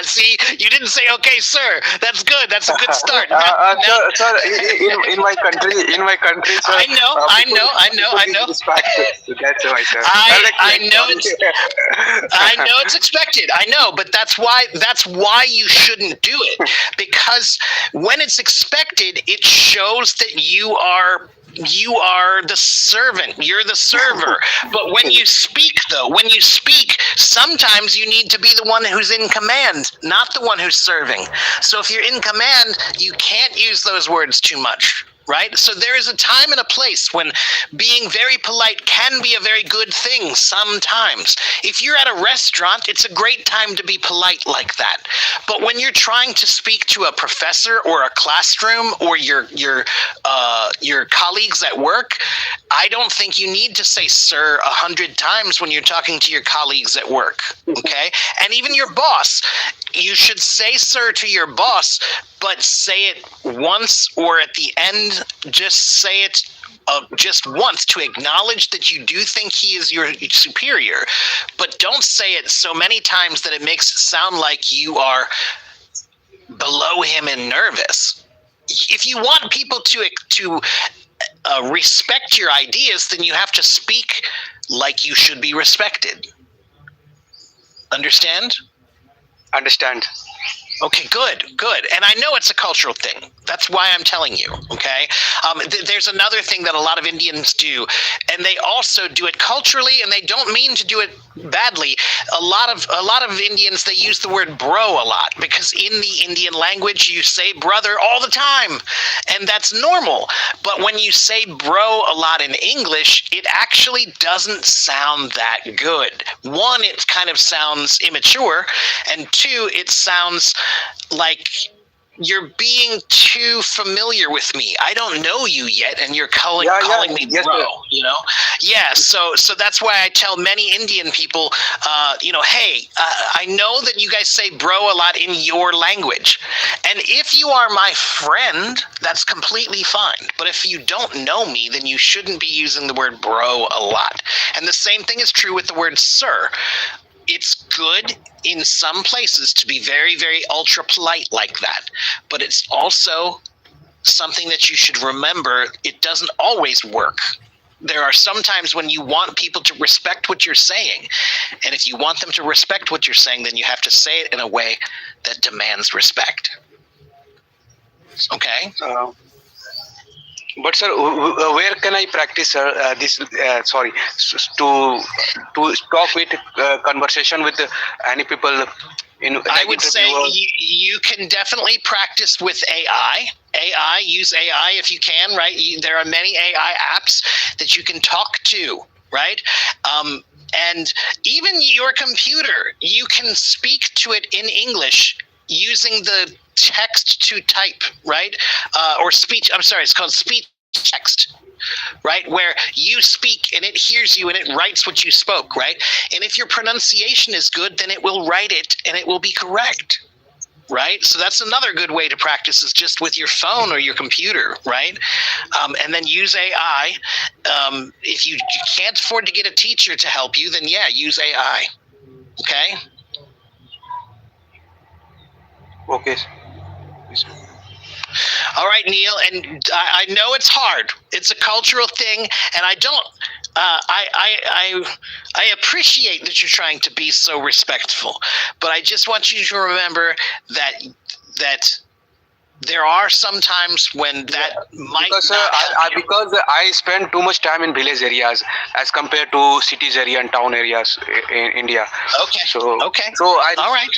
See, you didn't say okay, sir. That's good. That's a good start. Sir, in my country, sir. I know. That's why, sir. I know it's expected. I know, but that's why you shouldn't do it, because when it's expected, it shows that you are you are the servant, you're the server. But when you speak, sometimes you need to be the one who's in command, not the one who's serving. So if you're in command, you can't use those words too much. Right? So there is a time and a place when being very polite can be a very good thing sometimes. If you're at a restaurant, it's a great time to be polite like that. But when you're trying to speak to a professor or a classroom or your colleagues at work, I don't think you need to say sir 100 times when you're talking to your colleagues at work. Okay? And even your boss, you should say sir to your boss, but say it once, or at the end, just say it just once to acknowledge that you do think he is your superior, but don't say it so many times that it makes it sound like you are below him and nervous. If you want people to respect your ideas, then you have to speak like you should be respected. Understand? Understand. Okay, good. And I know it's a cultural thing. That's why I'm telling you, okay? There's another thing that a lot of Indians do, and they also do it culturally, and they don't mean to do it badly. A lot of Indians, they use the word bro a lot, because in the Indian language, you say brother all the time, and that's normal. But when you say bro a lot in English, it actually doesn't sound that good. One, it kind of sounds immature, and two, it sounds like you're being too familiar with me. I don't know you yet, and you're calling me yes, bro. sir. You know, yeah. So that's why I tell many Indian people, hey, I know that you guys say bro a lot in your language, and if you are my friend, that's completely fine. But if you don't know me, then you shouldn't be using the word bro a lot. And the same thing is true with the word sir. It's good in some places to be very, very ultra polite like that, but it's also something that you should remember. It doesn't always work. There are some times when you want people to respect what you're saying, and if you want them to respect what you're saying, then you have to say it in a way that demands respect. Okay? But sir, where can I practice, sir? To talk with conversation with any people. I would say you can definitely practice with AI. Use AI if you can, right? There are many AI apps that you can talk to, right? And even your computer, you can speak to it in English using the text to type, right? Or speech, I'm sorry, it's called speech text, right? Where you speak and it hears you and it writes what you spoke, right? And if your pronunciation is good, then it will write it and it will be correct, right? So that's another good way to practice, is just with your phone or your computer, right? And then use AI. If you can't afford to get a teacher to help you, then yeah, use AI, okay? Okay. All right, Neil, and I know it's hard. It's a cultural thing, and I don't. I appreciate that you're trying to be so respectful, but I just want you to remember that there are some times when that might because I spend too much time in village areas as compared to cities area and town areas in India. Okay. So all right.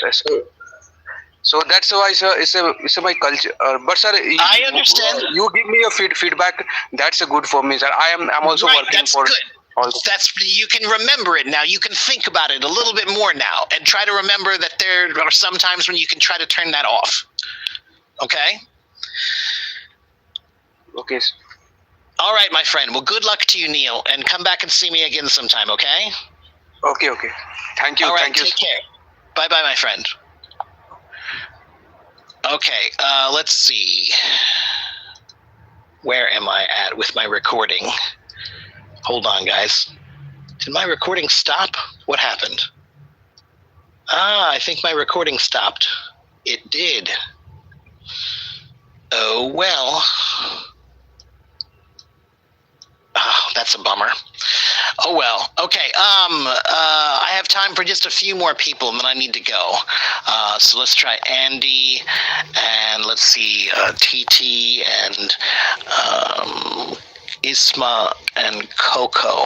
So that's why, sir, it's my culture. But sir, I understand. You give me a feedback. That's a good for me, sir. I'm also right, working that's for. Good. You can remember it now. You can think about it a little bit more now, and try to remember that there are some times when you can try to turn that off. Okay. Okay. All right, my friend. Well, good luck to you, Neil, and come back and see me again sometime. Okay. Okay. Thank you. All right. Thank you. Take care. Bye, my friend. Okay, let's see. Where am I at with my recording? Hold on, guys. Did my recording stop? What happened? I think my recording stopped. It did. Oh, well. Oh, that's a bummer. Oh, well. Okay, I have time for just a few more people, and then I need to go. So let's try Andy, and let's see, TT, and Isma and Coco.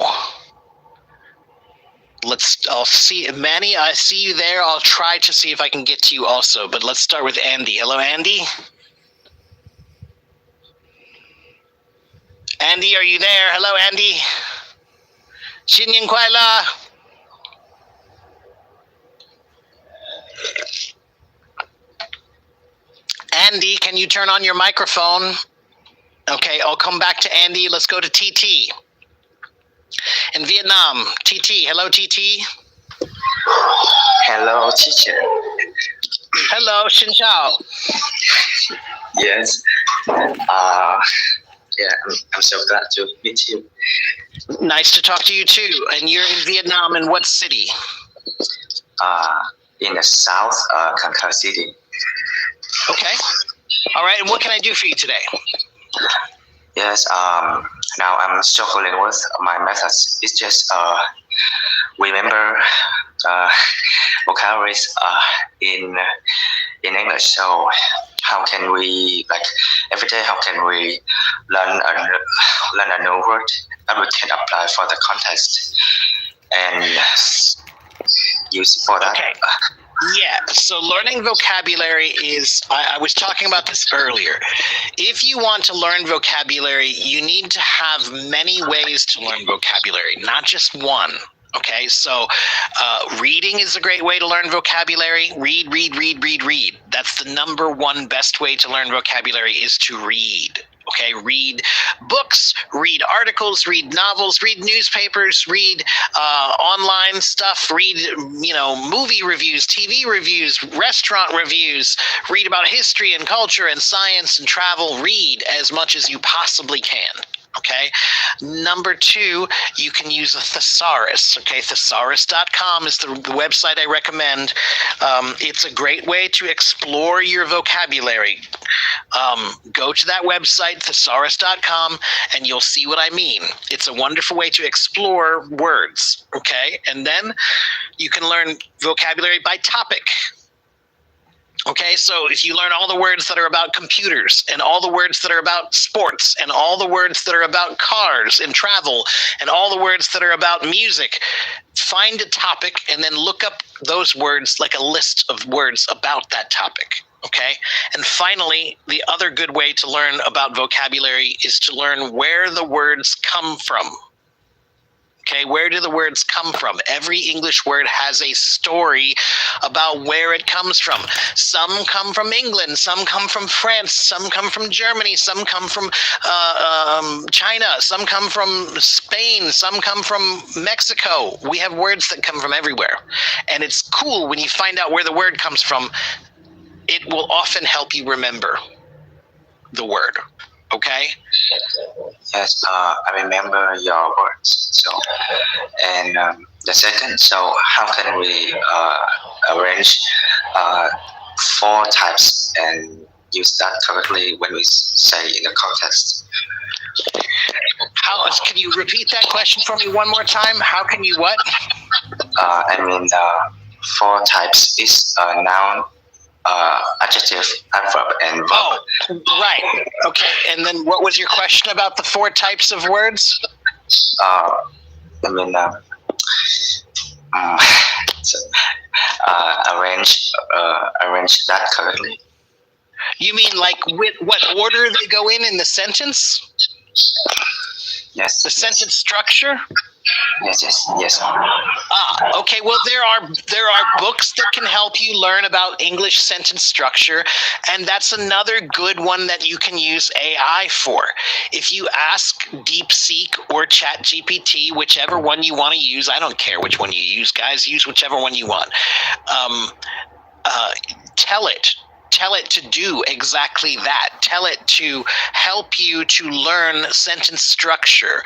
I'll see, Manny, I see you there. I'll try to see if I can get to you also, but let's start with Andy. Hello, Andy. Andy, are you there? Hello, Andy. 新年快乐. Andy, can you turn on your microphone? Okay, I'll come back to Andy. Let's go to TT. In Vietnam, TT. Hello, TT. Hello, teacher. Hello, Xin Chao. Yes. Yeah, I'm so glad to meet you. Nice to talk to you too. And you're in Vietnam, in what city? In the south, Kankar City. Okay. All right. And what can I do for you today? Yes. Now I'm struggling with my methods. It's just remember vocabularies in English. So how can we, like, every day? How can we learn a new word that we can apply for the context and use it for that? Okay. Yeah, so learning vocabulary is, I was talking about this earlier. If you want to learn vocabulary, you need to have many ways to learn vocabulary, not just one. Okay, so reading is a great way to learn vocabulary. Read. That's the number one best way to learn vocabulary, is to read. Okay, read books, read articles, read novels, read newspapers, read online stuff, read, movie reviews, TV reviews, restaurant reviews, read about history and culture and science and travel. Read as much as you possibly can. Okay. Number two, you can use a thesaurus. Okay. Thesaurus.com is the website I recommend. It's a great way to explore your vocabulary. Go to that website, thesaurus.com, and you'll see what I mean. It's a wonderful way to explore words. Okay. And then you can learn vocabulary by topic. Okay, so if you learn all the words that are about computers and all the words that are about sports and all the words that are about cars and travel and all the words that are about music, find a topic and then look up those words, like a list of words about that topic. Okay, and finally, the other good way to learn about vocabulary is to learn where the words come from. Okay, where do the words come from? Every English word has a story about where it comes from. Some come from England, some come from France, some come from Germany, some come from China, some come from Spain, some come from Mexico. We have words that come from everywhere. And it's cool when you find out where the word comes from. It will often help you remember the word. Okay? Yes, I remember your words. So, and the second, so how can we arrange 4 types and use that correctly when we say in the context? Can you repeat that question for me one more time? How can you what? 4 types is noun, adjective, adverb, and verb. Oh, right. Okay. And then what was your question about the 4 types of words? Arrange that correctly. You mean like with what order they go in the sentence? Yes. The sentence structure? Yes. Okay. Well, there are books that can help you learn about English sentence structure, and that's another good one that you can use AI for. If you ask DeepSeek or ChatGPT, whichever one you want to use, I don't care which one you use, guys. Use whichever one you want. Tell it to do exactly that. Tell it to help you to learn sentence structure,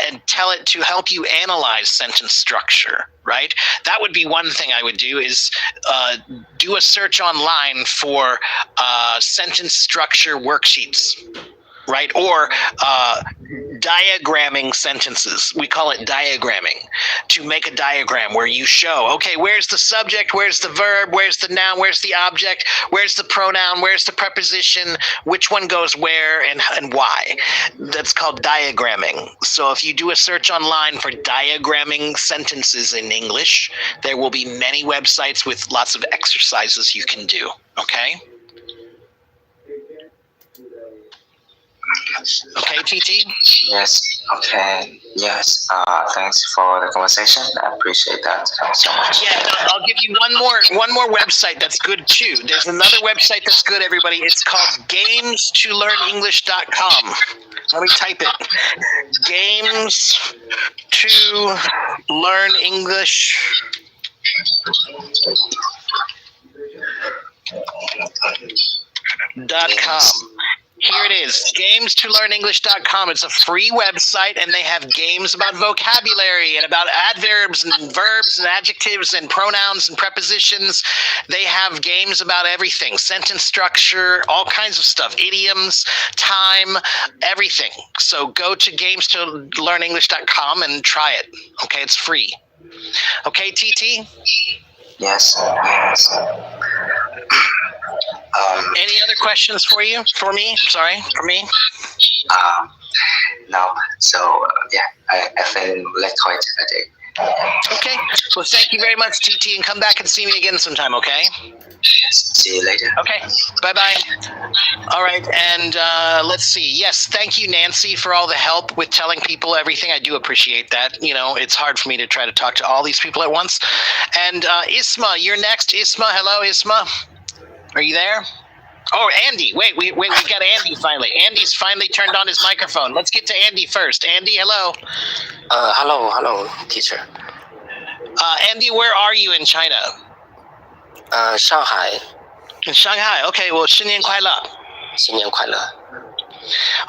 and tell it to help you analyze sentence structure, right? That would be one thing I would do, is do a search online for sentence structure worksheets. right? Or diagramming sentences. We call it diagramming. To make a diagram where you show, okay, where's the subject, where's the verb, where's the noun, where's the object, where's the pronoun, where's the preposition, which one goes where and why. That's called diagramming. So if you do a search online for diagramming sentences in English, there will be many websites with lots of exercises you can do, okay? Okay, TT? Yes. Okay. Yes. Thanks for the conversation. I appreciate that so much. Yeah, I'll give you one more website that's good too. There's another website that's good, everybody. It's called games2learnenglish.com. Let me type it. games2learnenglish.com. Here it is, games2learnenglish.com. It's a free website, and they have games about vocabulary and about adverbs and verbs and adjectives and pronouns and prepositions. They have games about everything, sentence structure, all kinds of stuff, idioms, time, everything. So go to games2learnenglish.com and try it. Okay, it's free. Okay, TT? Yes. Yes. Any other questions for me? For me? No. So I think let's call it a day. Okay. Well, thank you very much, TT, and come back and see me again sometime, okay? Yes. See you later. Okay. Bye-bye. All right, and let's see. Yes, thank you, Nancy, for all the help with telling people everything. I do appreciate that. You know, it's hard for me to try to talk to all these people at once. And Isma, you're next. Isma, hello, Isma. Are you there? Oh, Andy. Wait, we got Andy finally. Andy's finally turned on his microphone. Let's get to Andy first. Andy, hello. Hello, teacher. Andy, where are you in China? Shanghai. In Shanghai. Okay, well, 新年快乐. 新年快乐.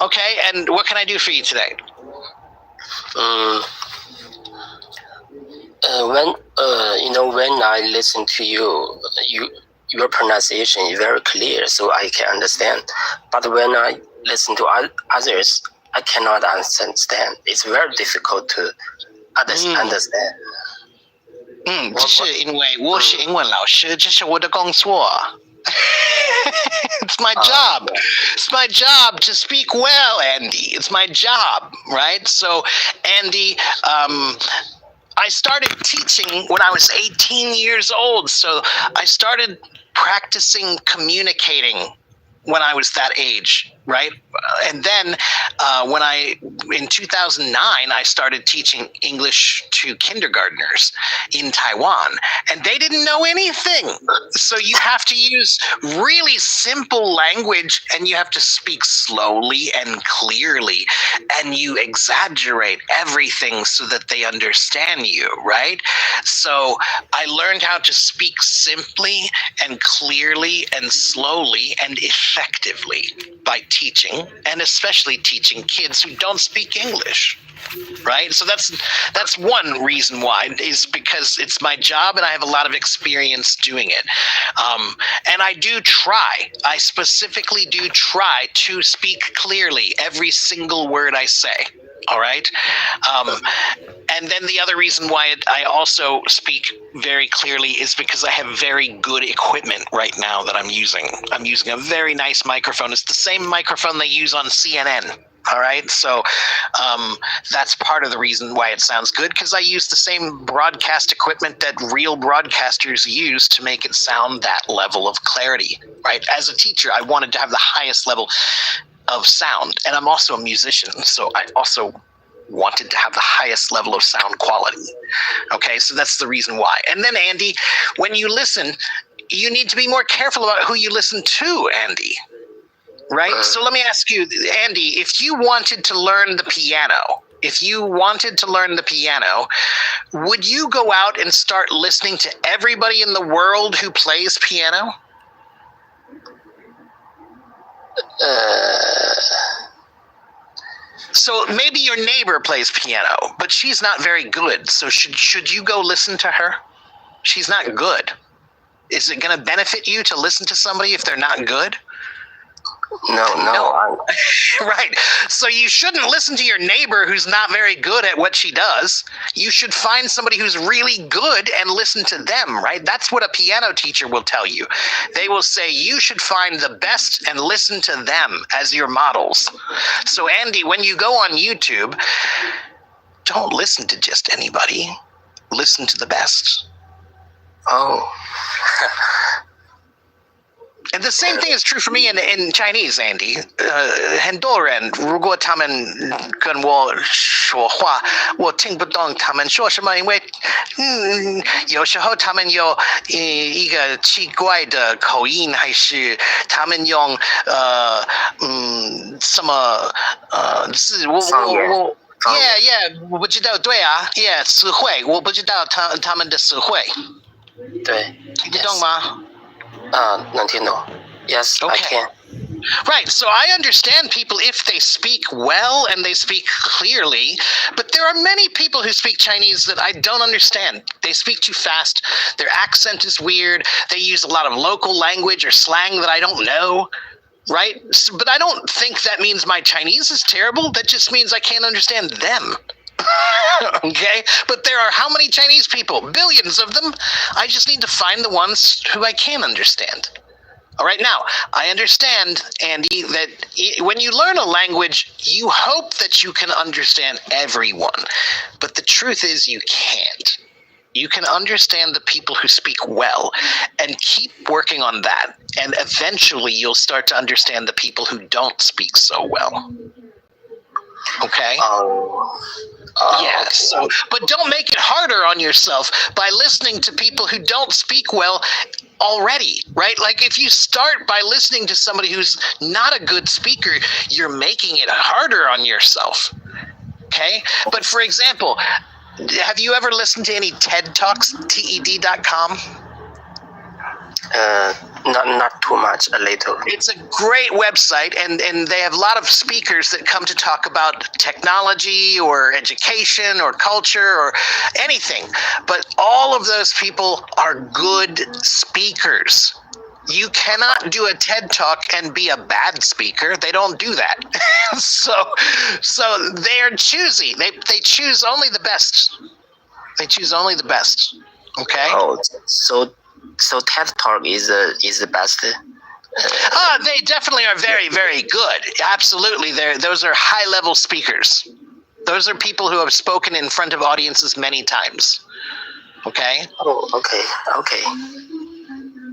Okay, and what can I do for you today? When I listen to your pronunciation is very clear, so I can understand. But when I listen to others, I cannot understand. It's very difficult to understand. 这是因为我是英文老师，这是我的工作。It's my job. It's my job to speak well, Andy. It's my job, right? So, Andy, I started teaching when I was 18 years old. So I started practicing communicating when I was that age, right? And then in 2009, I started teaching English to kindergartners in Taiwan, and they didn't know anything. So you have to use really simple language, and you have to speak slowly and clearly, and you exaggerate everything so that they understand you, right? So I learned how to speak simply and clearly and slowly and effectively by teaching, and especially teaching kids who don't speak English, right? So that's one reason why, is because it's my job and I have a lot of experience doing it. And I specifically do try to speak clearly every single word I say. All right. And then the other reason why I also speak very clearly is because I have very good equipment right now that I'm using. I'm using a very nice microphone. It's the same microphone they use on CNN. All right. So that's part of the reason why it sounds good, because I use the same broadcast equipment that real broadcasters use to make it sound that level of clarity. Right. As a teacher, I wanted to have the highest level of sound, and I'm also a musician, so I also wanted to have the highest level of sound quality. Okay, so that's the reason why. And then, Andy, when you listen, you need to be more careful about who you listen to, Andy. Right? So let me ask you, Andy, if you wanted to learn the piano, would you go out and start listening to everybody in the world who plays piano? So maybe your neighbor plays piano, but she's not very good. So should you go listen to her? She's not good. Is it going to benefit you to listen to somebody if they're not good? No. Right. So you shouldn't listen to your neighbor who's not very good at what she does. You should find somebody who's really good and listen to them, right? That's what a piano teacher will tell you. They will say you should find the best and listen to them as your models. So Andy, when you go on YouTube, don't listen to just anybody. Listen to the best. Oh. And the same thing is true for me in Chinese, Andy. 很多人如果他们跟我说话，我听不懂他们说什么，因为有时候他们有一个奇怪的口音，还是他们用什么字，我 yeah 我不知道，对啊 yeah 词汇，我不知道他们的词汇，对，听得懂吗？能听懂。Yes, Okay. I can. Right, so I understand people if they speak well and they speak clearly, but there are many people who speak Chinese that I don't understand. They speak too fast, their accent is weird, they use a lot of local language or slang that I don't know, right? But I don't think that means my Chinese is terrible, that just means I can't understand them. Okay, but there are how many Chinese people? Billions of them. I just need to find the ones who I can understand. All right, now, I understand, Andy, that when you learn a language, you hope that you can understand everyone. But the truth is you can't. You can understand the people who speak well and keep working on that. And eventually you'll start to understand the people who don't speak so well. Okay? Yeah, so, but don't make it harder on yourself by listening to people who don't speak well already, right? Like if you start by listening to somebody who's not a good speaker, you're making it harder on yourself. Okay? But for example, have you ever listened to any TED Talks, TED.com? Not too much, a little. It's a great website, and they have a lot of speakers that come to talk about technology or education or culture or anything. But all of those people are good speakers. You cannot do a TED Talk and be a bad speaker. They don't do that. So they're choosy. They choose only the best. They choose only the best. Okay? Oh, so TED Talk is the best. They definitely are very, very good. Absolutely. Those are high-level speakers. Those are people who have spoken in front of audiences many times. Okay? Oh, okay.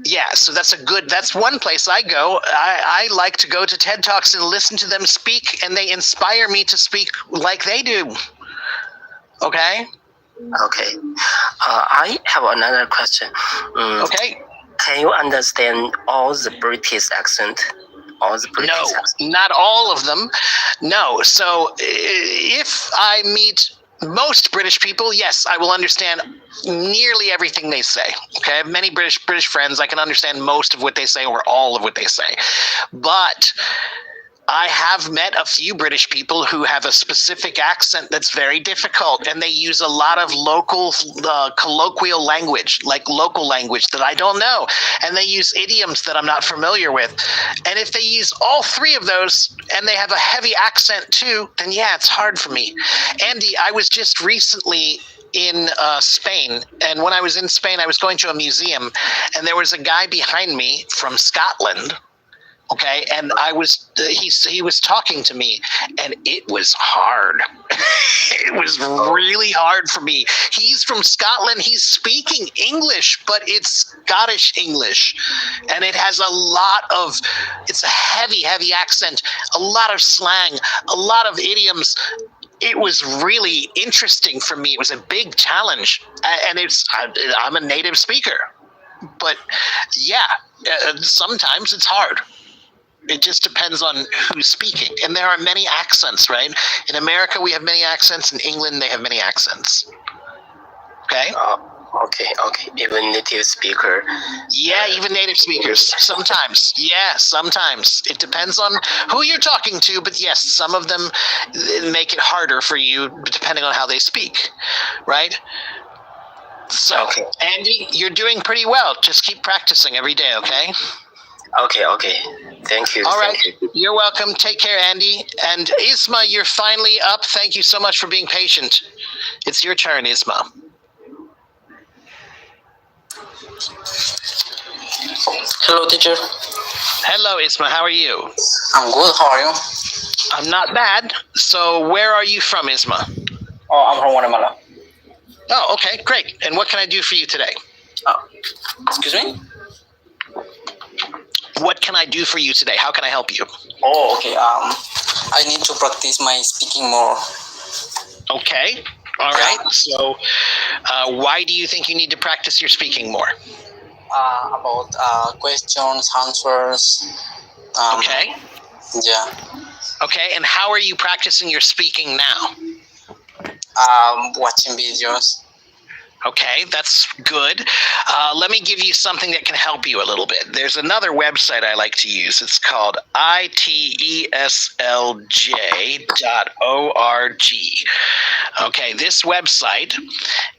Yeah, so that's one place I go. I like to go to TED Talks and listen to them speak, and they inspire me to speak like they do. Okay? Okay. I have another question. Okay. Can you understand all the British accent? No, not all of them. No. So if I meet most British people, yes, I will understand nearly everything they say. Okay, I have many British friends. I can understand most of what they say or all of what they say. But I have met a few British people who have a specific accent that's very difficult, and they use a lot of local colloquial language, like local language that I don't know, and they use idioms that I'm not familiar with. And if they use all three of those and they have a heavy accent too, then yeah, it's hard for me. Andy, I was just recently in Spain, and when I was in Spain, I was going to a museum, and there was a guy behind me from Scotland. Okay, and he was talking to me, and it was hard. It was really hard for me. He's from Scotland. He's speaking English, but it's Scottish English, and it has it's a heavy, heavy accent, a lot of slang, a lot of idioms. It was really interesting for me. It was a big challenge, and I'm a native speaker, but yeah, sometimes it's hard. It just depends on who's speaking. And there are many accents, right? In America, we have many accents. In England, they have many accents. Okay? Okay. Even native speaker. Yeah, even native speakers. Sometimes. Yeah, sometimes. It depends on who you're talking to, but yes, some of them make it harder for you depending on how they speak, right? So, Okay. Andy, you're doing pretty well. Just keep practicing every day, okay? Okay. Thank you. All right. Thank you. You're welcome. Take care, Andy. And Isma, you're finally up. Thank you so much for being patient. It's your turn, Isma. Hello, teacher. Hello, Isma. How are you? I'm good. How are you? I'm not bad. So where are you from, Isma? Oh, I'm from Guatemala. Oh, okay. Great. And what can I do for you today? Excuse me? What can I do for you today? How can I help you? Oh, okay. I need to practice my speaking more. Okay. All right. So why do you think you need to practice your speaking more? About questions, answers. Okay. Yeah. Okay. And how are you practicing your speaking now? Watching videos. Okay, that's good. Let me give you something that can help you a little bit. There's another website I like to use. It's called iteslj.org. Okay, this website,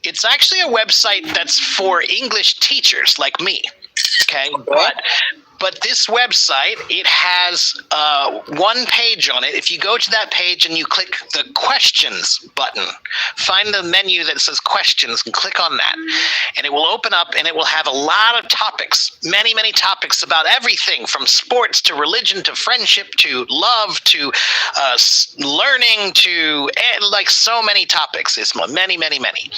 it's actually a website that's for English teachers like me. Okay, but this website, it has one page on it. If you go to that page and you click the questions button, find the menu that says questions and click on that. And it will open up and it will have a lot of topics, many, many topics about everything from sports to religion to friendship to love to learning to like so many topics, Isma, many, many, many.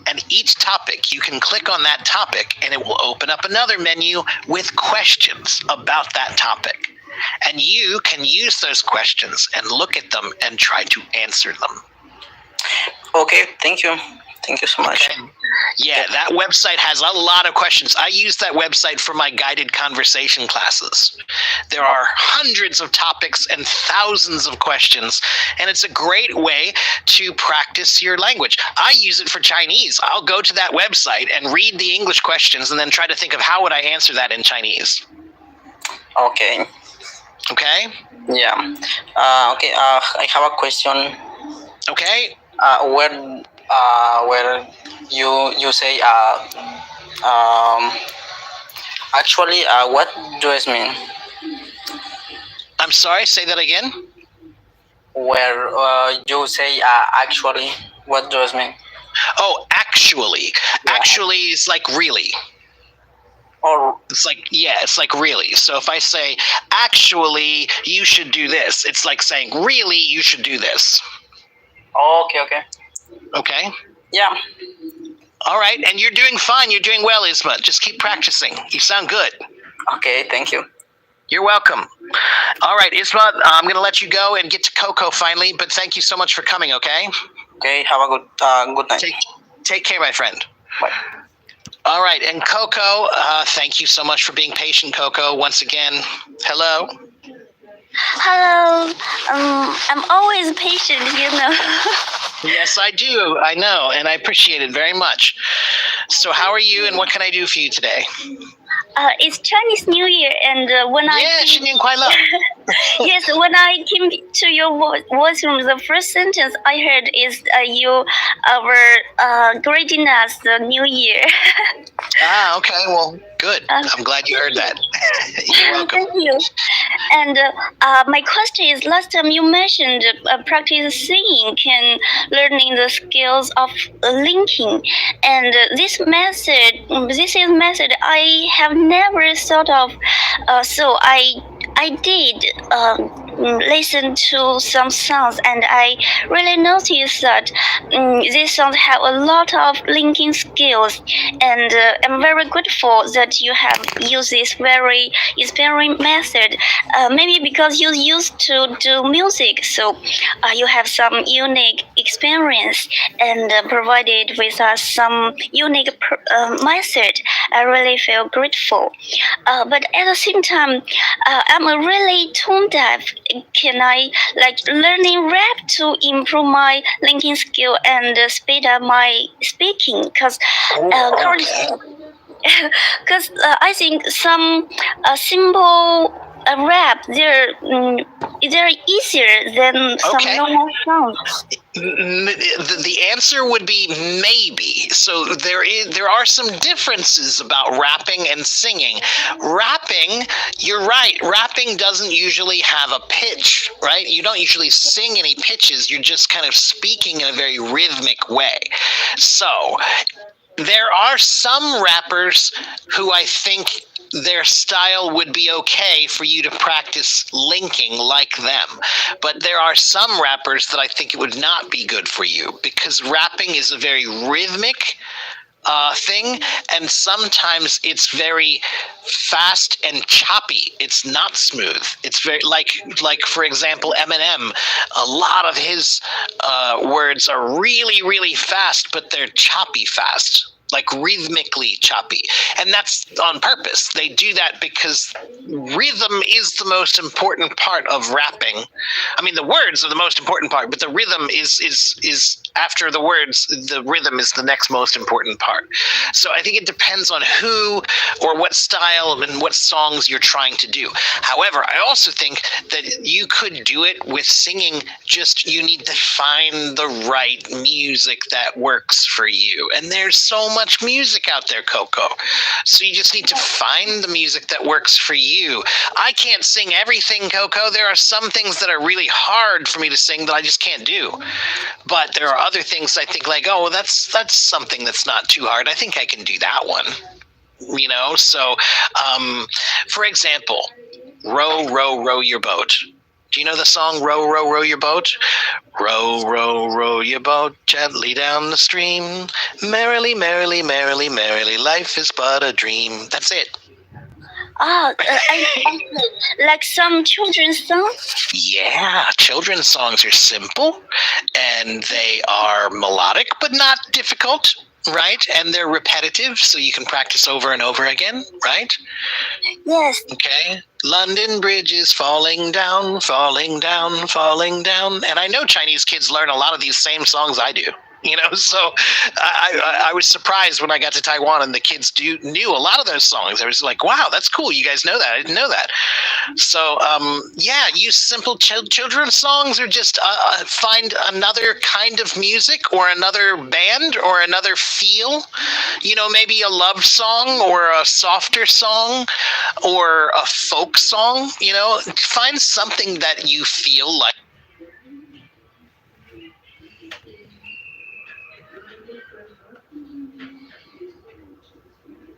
And each topic, you can click on that topic and it will open up another menu with questions about that topic. And you can use those questions and look at them and try to answer them. Okay, thank you. Thank you so much. Okay. Yeah, that website has a lot of questions. I use that website for my guided conversation classes. There are hundreds of topics and thousands of questions, and it's a great way to practice your language. I use it for Chinese. I'll go to that website and read the English questions and then try to think of how would I answer that in Chinese. Okay. Okay? Yeah. Okay. I have a question. Okay? Where you say actually what does mean? I'm sorry, say that again? Where you say actually what does mean? Oh, actually. Yeah. Actually is like really. Or It's like, yeah, it's like really. So if I say, actually, you should do this, it's like saying, really, you should do this. okay. Okay? Yeah. All right. And you're doing fine. You're doing well, Isma. Just keep practicing. You sound good. Okay, thank you. You're welcome. All right, Isma, I'm going to let you go and get to Coco finally, but thank you so much for coming, okay? Okay, have a good night. Take care, my friend. Bye. All right, and Coco, thank you so much for being patient, Coco. Once again, hello. Hello. I'm always patient, you know. Yes, I do. I know, and I appreciate it very much. So how are you, and what can I do for you today? It's Chinese New Year, and when Yeah, 新年快乐. yes, when I came to your voice room, the first sentence I heard is you were greeting us the New Year. Okay, well, good. I'm glad you heard that. You're welcome. Thank you. And my question is, last time you mentioned practice singing can learning the skills of linking, and this is method I have never thought of. So I did listen to some songs, and I really noticed that these songs have a lot of linking skills, and I'm very grateful that you have used this very inspiring method. Maybe because you used to do music, so you have some unique experience and provided with us some unique method. I really feel grateful. But at the same time, I'm a really tone deaf. Can I learning rap to improve my linking skill and speed up my speaking? Because I think some simple rap they're easier than some normal songs. The answer would be maybe. So there are some differences about rapping and singing. Rapping, you're right. Rapping doesn't usually have a pitch, right? You don't usually sing any pitches. You're just kind of speaking in a very rhythmic way. So there are some rappers who I think their style would be okay for you to practice linking like them. But there are some rappers that I think it would not be good for you because rapping is a very rhythmic thing, and sometimes it's very fast and choppy. It's not smooth. It's very like for example, Eminem. A lot of his words are really really fast, but they're choppy fast. Like rhythmically choppy. And that's on purpose. They do that because rhythm is the most important part of rapping. I mean, the words are the most important part, but the rhythm is after the words, the rhythm is the next most important part. So I think it depends on who or what style and what songs you're trying to do. However, I also think that you could do it with singing, just you need to find the right music that works for you. And there's so much music out there, Coco. So you just need to find the music that works for you. I can't sing everything, Coco. There are some things that are really hard for me to sing that I just can't do. But there are other things I think like, oh, that's something that's not too hard. I think I can do that one. You know, so for example, row, row, row your boat. Do you know the song Row, Row, Row Your Boat? Row, row, row your boat gently down the stream. Merrily, merrily, merrily, merrily, life is but a dream. That's it. Like some children's song? Yeah, children's songs are simple and they are melodic but not difficult, right? And they're repetitive, so you can practice over and over again, right? Yes. Okay. London Bridge is falling down, falling down, falling down. And I know Chinese kids learn a lot of these same songs I do. You know, so I was surprised when I got to Taiwan and the kids knew a lot of those songs. I was like, wow, that's cool. You guys know that. I didn't know that. So, yeah, use simple children's songs or just find another kind of music or another band or another feel. You know, maybe a love song or a softer song or a folk song. You know, find something that you feel like